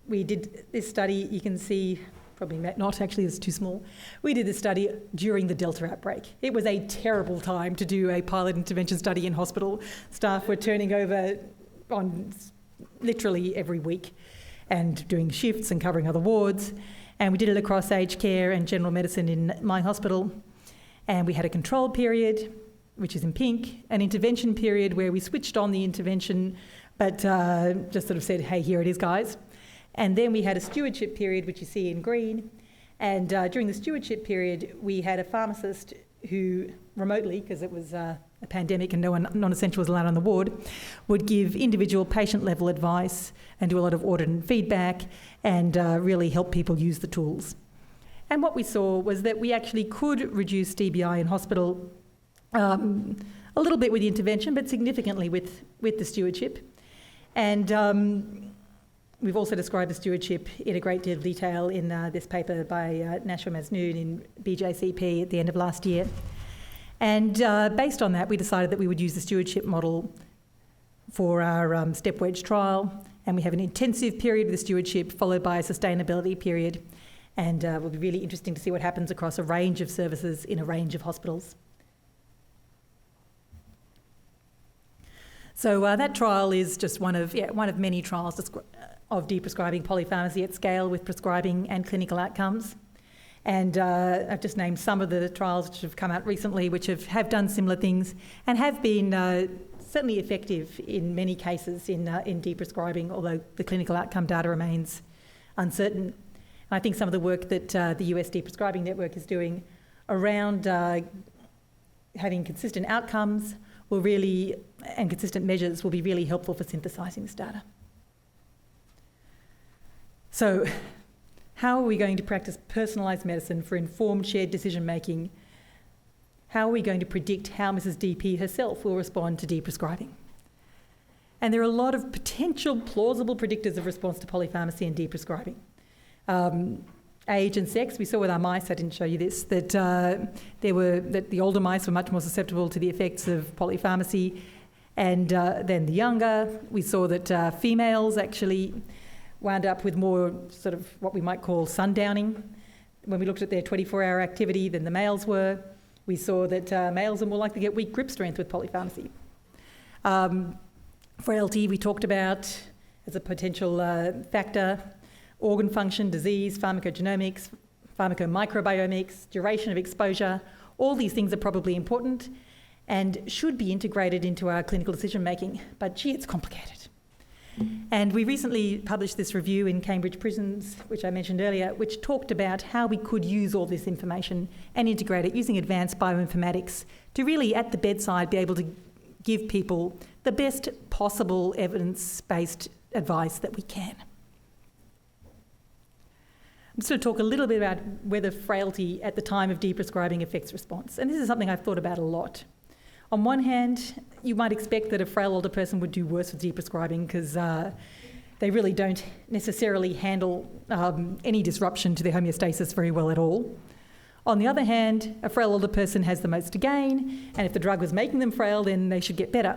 Speaker 2: we did this study, you can see, probably not actually, it's too small. We did this study during the Delta outbreak. It was a terrible time to do a pilot intervention study in hospital. Staff were turning over on literally every week and doing shifts and covering other wards. And we did it across aged care and general medicine in my hospital. And we had a control period, which is in pink, an intervention period where we switched on the intervention, but just sort of said, hey, here it is, guys. And then we had a stewardship period, which you see in green. And during the stewardship period, we had a pharmacist who remotely, because it was a pandemic and no one non-essential was allowed on the ward, would give individual patient-level advice and do a lot of audit and feedback and really help people use the tools. And what we saw was that we actually could reduce DBI in hospital a little bit with the intervention, but significantly with the stewardship. And we've also described the stewardship in a great deal of detail in this paper by Nashwa Maznoon in BJCP at the end of last year. And based on that, we decided that we would use the stewardship model for our step wedge trial. And we have an intensive period with the stewardship followed by a sustainability period. And it will be really interesting to see what happens across a range of services in a range of hospitals. So that trial is just one of many trials of deprescribing polypharmacy at scale with prescribing and clinical outcomes. And I've just named some of the trials which have come out recently, which have done similar things and have been certainly effective in many cases in deprescribing, although the clinical outcome data remains uncertain. And I think some of the work that the US Deprescribing Network is doing around having consistent outcomes will really, and consistent measures will be really helpful for synthesising this data. So, how are we going to practice personalised medicine for informed shared decision making? How are we going to predict how Mrs. DP herself will respond to deprescribing? And there are a lot of potential plausible predictors of response to polypharmacy and deprescribing. Age and sex, we saw with our mice, I didn't show you this, that the older mice were much more susceptible to the effects of polypharmacy, and then the younger. We saw that females actually wound up with more sort of what we might call sundowning. When we looked at their 24-hour activity than the males were, we saw that males are more likely to get weak grip strength with polypharmacy. Frailty, we talked about as a potential factor. Organ function, disease, pharmacogenomics, pharmacomicrobiomics, duration of exposure, all these things are probably important and should be integrated into our clinical decision making, but gee, it's complicated. And we recently published this review in Cambridge Prisons, which I mentioned earlier, which talked about how we could use all this information and integrate it using advanced bioinformatics to really, at the bedside, be able to give people the best possible evidence-based advice that we can. I'm just going to talk a little bit about whether frailty at the time of deprescribing affects response. And this is something I've thought about a lot. On one hand, you might expect that a frail older person would do worse with deprescribing because they really don't necessarily handle any disruption to their homeostasis very well at all. On the other hand, a frail older person has the most to gain, and if the drug was making them frail, then they should get better.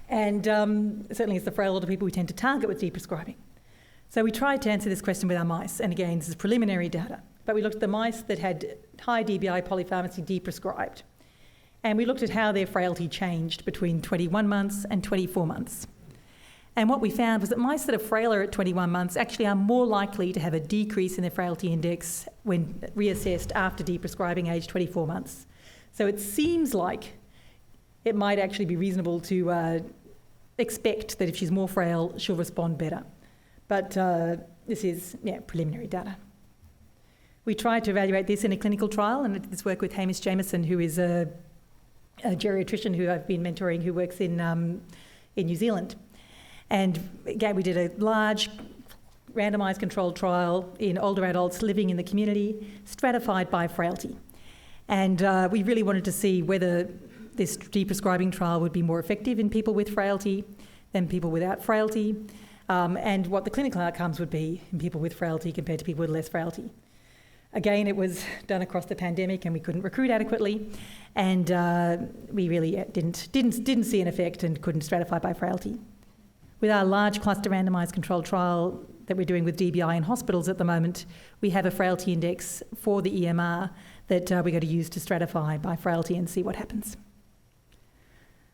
Speaker 2: And certainly it's the frail older people we tend to target with deprescribing. So we tried to answer this question with our mice, and again, this is preliminary data, but we looked at the mice that had high DBI polypharmacy deprescribed, and we looked at how their frailty changed between 21 months and 24 months. And what we found was that mice that are frailer at 21 months actually are more likely to have a decrease in their frailty index when reassessed after deprescribing age 24 months. So it seems like it might actually be reasonable to expect that if she's more frail, she'll respond better. But this is preliminary data. We tried to evaluate this in a clinical trial, and I did this work with Hamish Jameson, who is a geriatrician who I've been mentoring, who works in New Zealand. And again, we did a large randomised controlled trial in older adults living in the community, stratified by frailty. And we really wanted to see whether this deprescribing trial would be more effective in people with frailty than people without frailty, and what the clinical outcomes would be in people with frailty compared to people with less frailty. Again, it was done across the pandemic and we couldn't recruit adequately, and we really didn't see an effect and couldn't stratify by frailty. With our large cluster randomised controlled trial that we're doing with DBI in hospitals at the moment, we have a frailty index for the EMR that we're going to use to stratify by frailty and see what happens.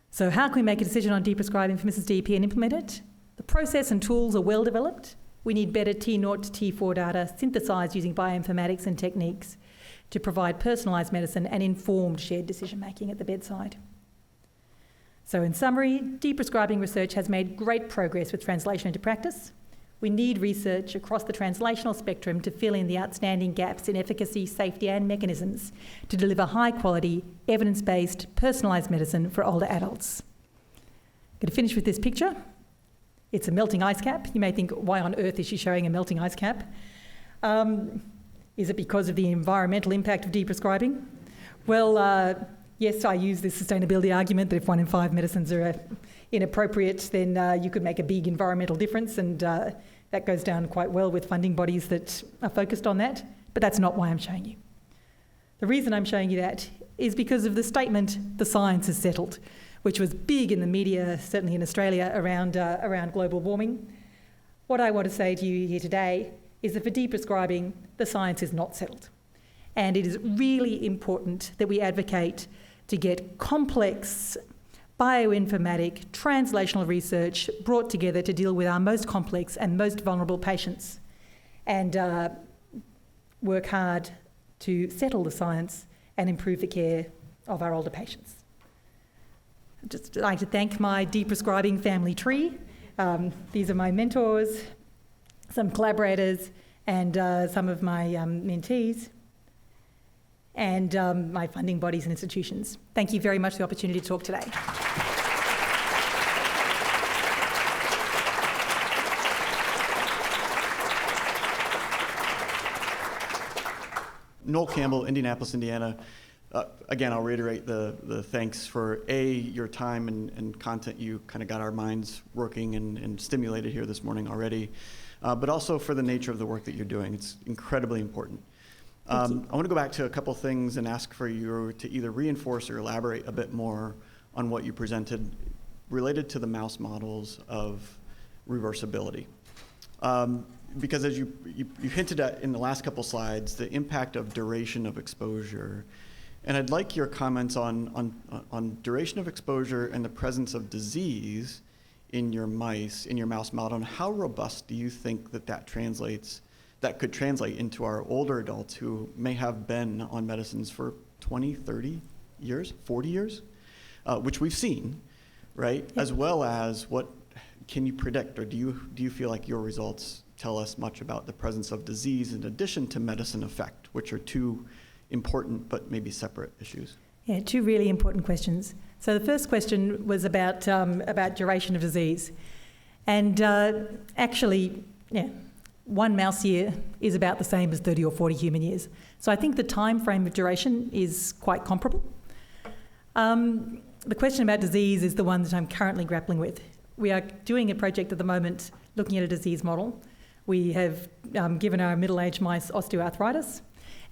Speaker 2: So how can we make a decision on deprescribing for Mrs. DP and implement it? The process and tools are well developed. We need better T0 to T4 data synthesised using bioinformatics and techniques to provide personalised medicine and informed shared decision making at the bedside. So in summary, deprescribing research has made great progress with translation into practice. We need research across the translational spectrum to fill in the outstanding gaps in efficacy, safety and mechanisms to deliver high quality, evidence-based, personalised medicine for older adults. I'm going to finish with this picture. It's a melting ice cap. You may think, why on earth is she showing a melting ice cap? Is it because of the environmental impact of deprescribing? Well, yes, I use this sustainability argument that if 1 in 5 medicines are inappropriate, then you could make a big environmental difference, and that goes down quite well with funding bodies that are focused on that, but that's not why I'm showing you. The reason I'm showing you that is because of the statement, the science is settled, which was big in the media, certainly in Australia, around global warming. What I want to say to you here today is that for deprescribing, the science is not settled. And it is really important that we advocate to get complex bioinformatic, translational research brought together to deal with our most complex and most vulnerable patients, and work hard to settle the science and improve the care of our older patients. I'd just like to thank my deprescribing family tree. These are my mentors, some collaborators, and some of my mentees, and my funding bodies and institutions. Thank you very much for the opportunity to talk today.
Speaker 3: Noel Campbell, Indianapolis, Indiana. Again, I'll reiterate the thanks for your time and content. You kind of got our minds working and stimulated here this morning already, but also for the nature of the work that you're doing. It's incredibly important. I want to go back to a couple things and ask for you to either reinforce or elaborate a bit more on what you presented related to the mouse models of reversibility. Because as you hinted at in the last couple slides, the impact of duration of exposure. And I'd like your comments on duration of exposure and the presence of disease in your mouse model, and how robust do you think that could translate into our older adults who may have been on medicines for 20, 30 years, 40 years, which we've seen, right? Yep. As well as what can you predict, or do you feel like your results tell us much about the presence of disease in addition to medicine effect, which are two important but maybe separate issues?
Speaker 2: Yeah, two really important questions. So the first question was about duration of disease. And actually, one mouse year is about the same as 30 or 40 human years. So I think the time frame of duration is quite comparable. The question about disease is the one that I'm currently grappling with. We are doing a project at the moment looking at a disease model. We have given our middle-aged mice osteoarthritis,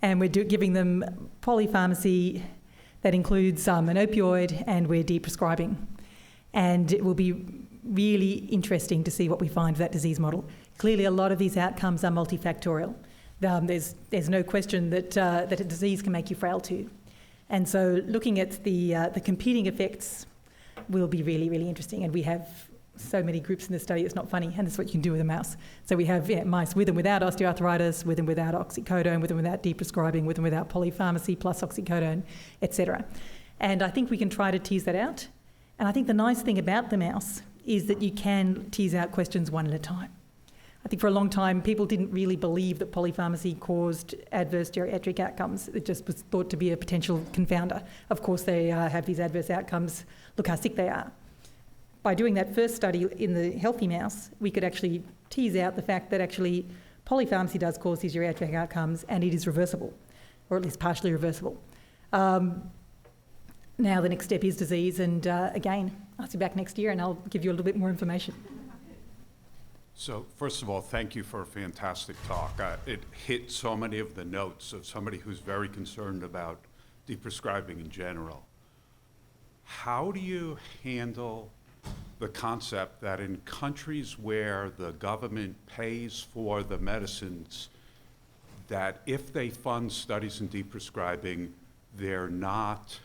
Speaker 2: and we're giving them polypharmacy that includes an opioid, and we're deprescribing. And it will be really interesting to see what we find of that disease model. Clearly, a lot of these outcomes are multifactorial. There's no question that a disease can make you frail too. And so looking at the competing effects will be really, really interesting. And we have so many groups in the study, it's not funny, and that's what you can do with a mouse. So we have mice with and without osteoarthritis, with and without oxycodone, with and without deprescribing, with and without polypharmacy plus oxycodone, etc. And I think we can try to tease that out. And I think the nice thing about the mouse is that you can tease out questions one at a time. I think for a long time, people didn't really believe that polypharmacy caused adverse geriatric outcomes. It just was thought to be a potential confounder. Of course, they have these adverse outcomes. Look how sick they are. By doing that first study in the healthy mouse, we could actually tease out the fact that actually polypharmacy does cause these geriatric outcomes, and it is reversible, or at least partially reversible. Now the next step is disease, and again, I'll see you back next year and I'll give you a little bit more information.
Speaker 4: So first of all, thank you for a fantastic talk. It hit so many of the notes of somebody who's very concerned about deprescribing in general. How do you handle the concept that in countries where the government pays for the medicines, that if they fund studies in deprescribing, they're not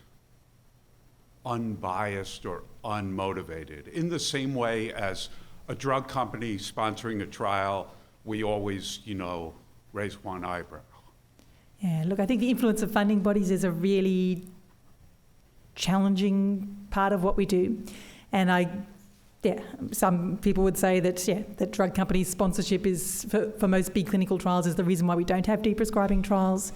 Speaker 4: unbiased or unmotivated? In the same way as a drug company sponsoring a trial, we always, raise one eyebrow.
Speaker 2: Yeah, look, I think the influence of funding bodies is a really challenging part of what we do. And some people would say that drug companies' sponsorship is, for most big clinical trials, is the reason why we don't have deprescribing trials.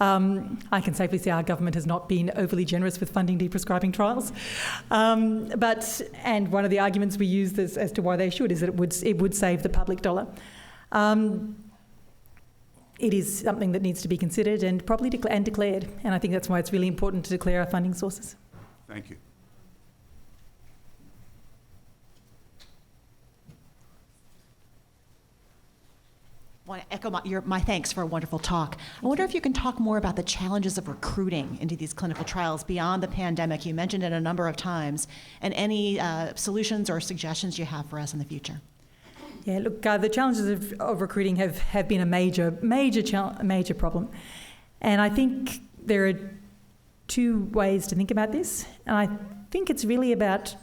Speaker 2: I can safely say our government has not been overly generous with funding deprescribing trials. And one of the arguments we use as to why they should is that it would save the public dollar. It is something that needs to be considered and properly declared. And I think that's why it's really important to declare our funding sources.
Speaker 4: Thank you.
Speaker 5: I want to echo my thanks for a wonderful talk. I wonder if you can talk more about the challenges of recruiting into these clinical trials beyond the pandemic. You mentioned it a number of times, and any solutions or suggestions you have for us in the future.
Speaker 2: Yeah, look, the challenges of recruiting have been a major problem. And I think there are two ways to think about this. And I think it's really about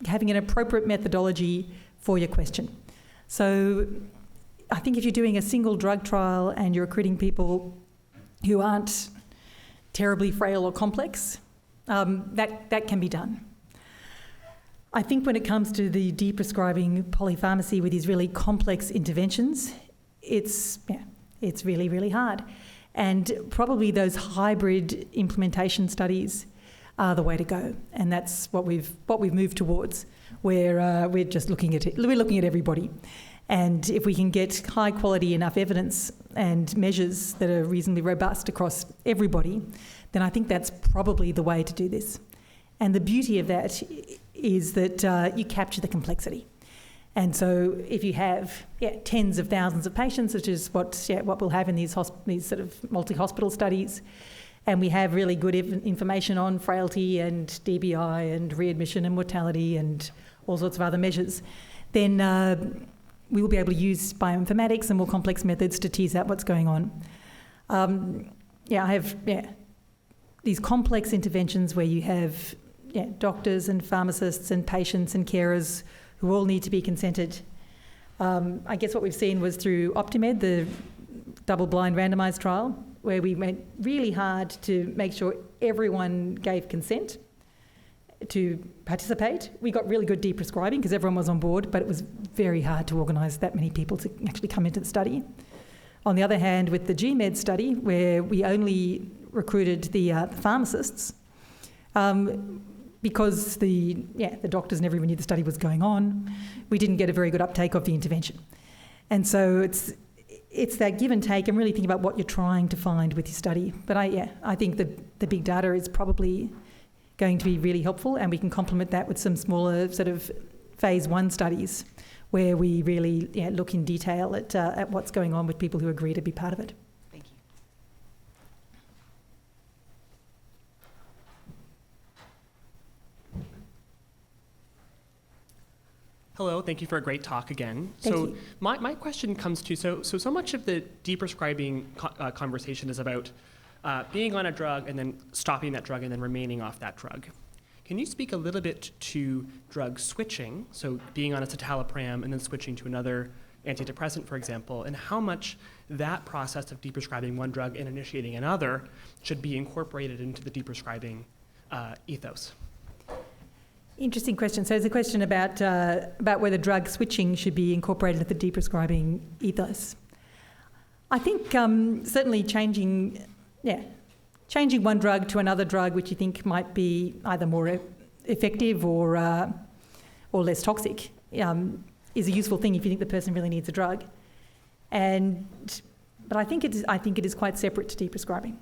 Speaker 2: having an appropriate methodology for your question. So I think if you're doing a single drug trial and you're recruiting people who aren't terribly frail or complex, that can be done. I think when it comes to the deprescribing polypharmacy with these really complex interventions, it's really, really hard. And probably those hybrid implementation studies are the way to go. And that's what we've moved towards, where we're just looking at it. We're looking at everybody. And if we can get high quality enough evidence and measures that are reasonably robust across everybody, then I think that's probably the way to do this. And the beauty of that is that you capture the complexity. And so if you have tens of thousands of patients, which is what we'll have in these sort of multi-hospital studies, and we have really good information on frailty and DBI and readmission and mortality and all sorts of other measures, then we will be able to use bioinformatics and more complex methods to tease out what's going on. I have these complex interventions where you have doctors and pharmacists and patients and carers who all need to be consented. I guess what we've seen was through Optimed, the double-blind randomised trial, where we went really hard to make sure everyone gave consent to participate. We got really good deprescribing because everyone was on board, but it was very hard to organise that many people to actually come into the study. On the other hand, with the GMED study, where we only recruited the pharmacists, because the doctors and everyone knew the study was going on, we didn't get a very good uptake of the intervention. And so it's that give and take and really think about what you're trying to find with your study. But I think the big data is probably going to be really helpful, and we can complement that with some smaller sort of phase 1 studies where we really look in detail at what's going on with people who agree to be part of it.
Speaker 5: Thank you.
Speaker 6: Hello, thank you for a great talk again.
Speaker 2: Thank you.
Speaker 6: My question comes to, so much of the deprescribing conversation is about being on a drug and then stopping that drug and then remaining off that drug. Can you speak a little bit to drug switching, so being on a citalopram and then switching to another antidepressant, for example, and how much that process of deprescribing one drug and initiating another should be incorporated into the deprescribing ethos?
Speaker 2: Interesting question. So it's a question about whether drug switching should be incorporated into the deprescribing ethos. I think certainly changing one drug to another drug which you think might be either more effective or less toxic is a useful thing if you think the person really needs a drug. But I think it is quite separate to deprescribing.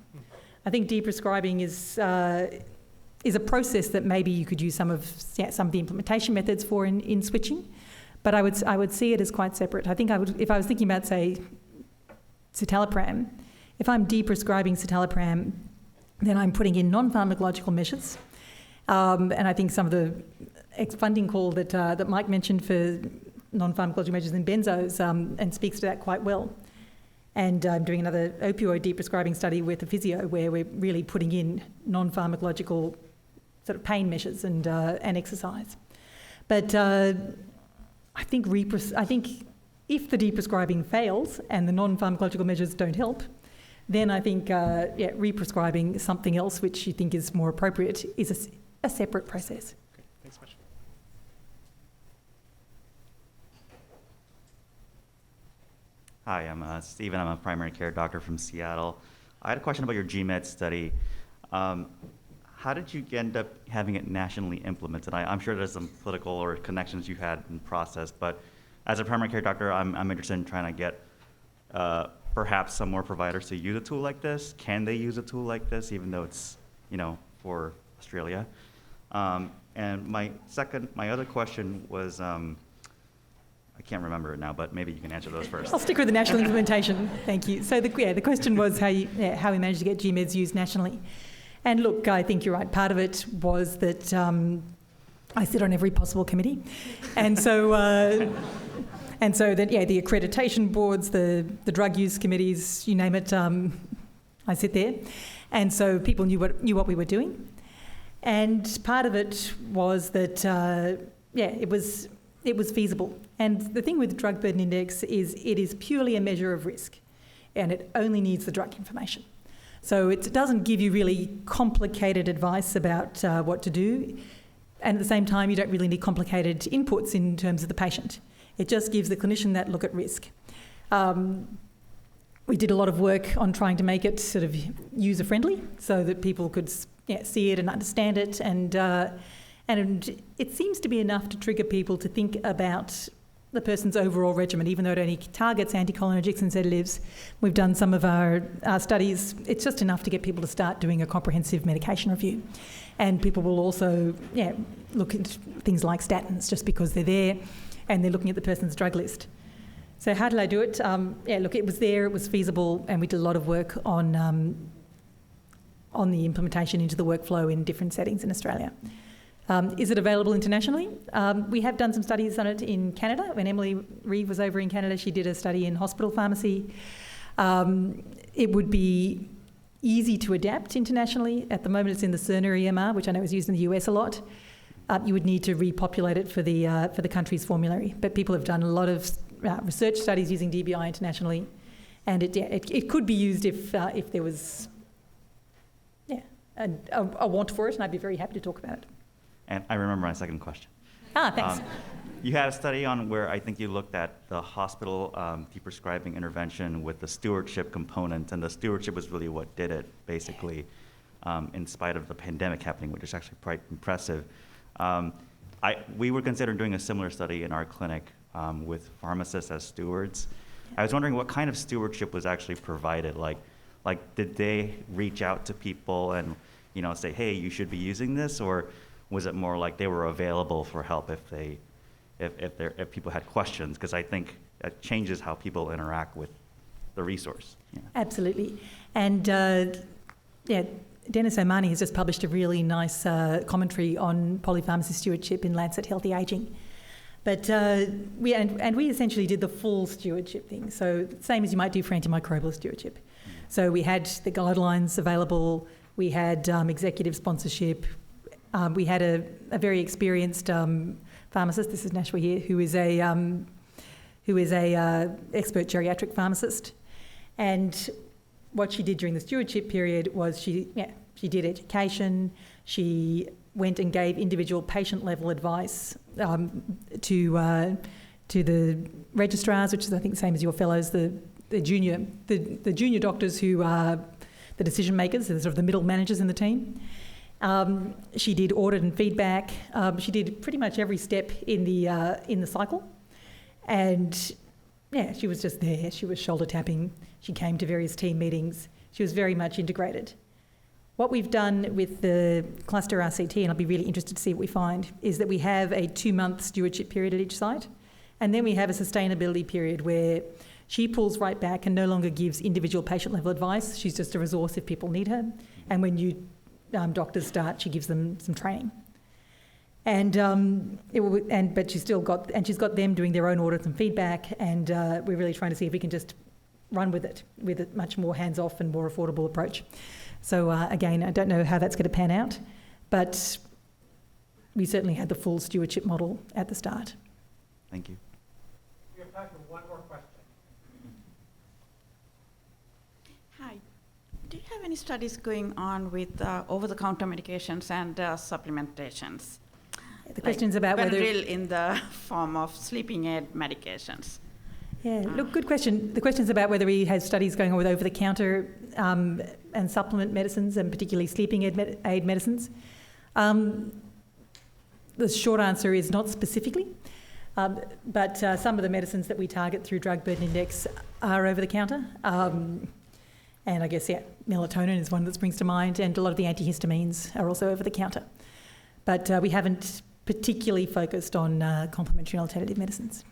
Speaker 2: I think deprescribing is a process that maybe you could use some of the implementation methods for in switching, but I would see it as quite separate. I think if I was thinking about, say, citalopram, if I'm deprescribing citalopram, then I'm putting in non-pharmacological measures, and I think some of the funding call that Mike mentioned for non-pharmacological measures in benzos and speaks to that quite well. And I'm doing another opioid deprescribing study with a physio where we're really putting in non-pharmacological sort of pain measures and exercise. But I think if the deprescribing fails and the non-pharmacological measures don't help, then I think represcribing something else which you think is more appropriate is a separate process.
Speaker 6: Okay, thanks so much.
Speaker 7: Hi, I'm Stephen. I'm a primary care doctor from Seattle. I had a question about your GMED study. How did you end up having it nationally implemented? I'm sure there's some political or connections you had in process, but as a primary care doctor, I'm interested in trying to get perhaps some more providers to use a tool like this. Can they use a tool like this, even though it's, for Australia? And my other question was, I can't remember it now, but maybe you can answer those first.
Speaker 2: I'll stick with the national implementation. Thank you. So the question was how we managed to get GMEDs used nationally. And look, I think you're right. Part of it was that I sit on every possible committee, and so that the accreditation boards, the drug use committees, you name it, I sit there, and so people knew what we were doing. And part of it was that it was feasible. And the thing with the drug burden index is it is purely a measure of risk, and it only needs the drug information. So it doesn't give you really complicated advice about what to do, and at the same time you don't really need complicated inputs in terms of the patient. It just gives the clinician that look at risk. We did a lot of work on trying to make it sort of user-friendly so that people could see it and understand it, and it seems to be enough to trigger people to think about the person's overall regimen, even though it only targets anticholinergics and sedatives. We've done some of our studies. It's just enough to get people to start doing a comprehensive medication review. And people will also look at things like statins just because they're there and they're looking at the person's drug list. So how did I do it? It was there, it was feasible, and we did a lot of work on the implementation into the workflow in different settings in Australia. Is it available internationally? We have done some studies on it in Canada. When Emily Reeve was over in Canada, she did a study in hospital pharmacy. It would be easy to adapt internationally. At the moment, it's in the Cerner EMR, which I know is used in the US a lot. You would need to repopulate it for the country's formulary. But people have done a lot of research studies using DBI internationally, and it could be used if there was a want for it, and I'd be very happy to talk about it.
Speaker 7: And I remember my second question.
Speaker 2: Thanks.
Speaker 7: You had a study on where I think you looked at the hospital deprescribing intervention with the stewardship component, and the stewardship was really what did it, basically, in spite of the pandemic happening, which is actually quite impressive. We were considering doing a similar study in our clinic with pharmacists as stewards. I was wondering what kind of stewardship was actually provided. Like did they reach out to people and say, hey, you should be using this, or was it more like they were available for help if people had questions? Because I think that changes how people interact with the resource. Yeah.
Speaker 2: Absolutely. And Dennis O'Mahony has just published a really nice commentary on polypharmacy stewardship in Lancet Healthy Aging. But we essentially did the full stewardship thing. So same as you might do for antimicrobial stewardship. So we had the guidelines available. We had executive sponsorship. We had a very experienced pharmacist. This is Nashwa here, who is a expert geriatric pharmacist. And what she did during the stewardship period was she did education. She went and gave individual patient level advice to the registrars, which is I think the same as your fellows, the junior doctors who are the decision makers, the sort of the middle managers in the team. She did audit and feedback. She did pretty much every step in the cycle, and she was just there. She was shoulder tapping. She came to various team meetings. She was very much integrated, What we've done with the cluster RCT, and I'll be really interested to see what we find, is that we have a 2-month stewardship period at each site, and then we have a sustainability period where she pulls right back and no longer gives individual patient level advice. She's just a resource if people need her. And when new doctors start, she gives them some training. But she's got them doing their own audits and feedback, and we're really trying to see if we can just run with it with a much more hands-off and more affordable approach. So again, I don't know how that's going to pan out, but we certainly had the full stewardship model at the start.
Speaker 7: Thank you.
Speaker 6: We have time for one more question.
Speaker 8: Hi. Do you have any studies going on with over-the-counter medications and supplementations?
Speaker 2: The question's about whether...
Speaker 8: Benadryl in the form of sleeping aid medications.
Speaker 2: Yeah, look, good question. The question's about whether he has studies going on with over-the-counter and supplement medicines, and particularly sleeping aid medicines. The short answer is not specifically, but some of the medicines that we target through Drug Burden Index are over-the-counter. And I guess, melatonin is one that springs to mind, and a lot of the antihistamines are also over-the-counter. But we haven't particularly focused on complementary and alternative medicines.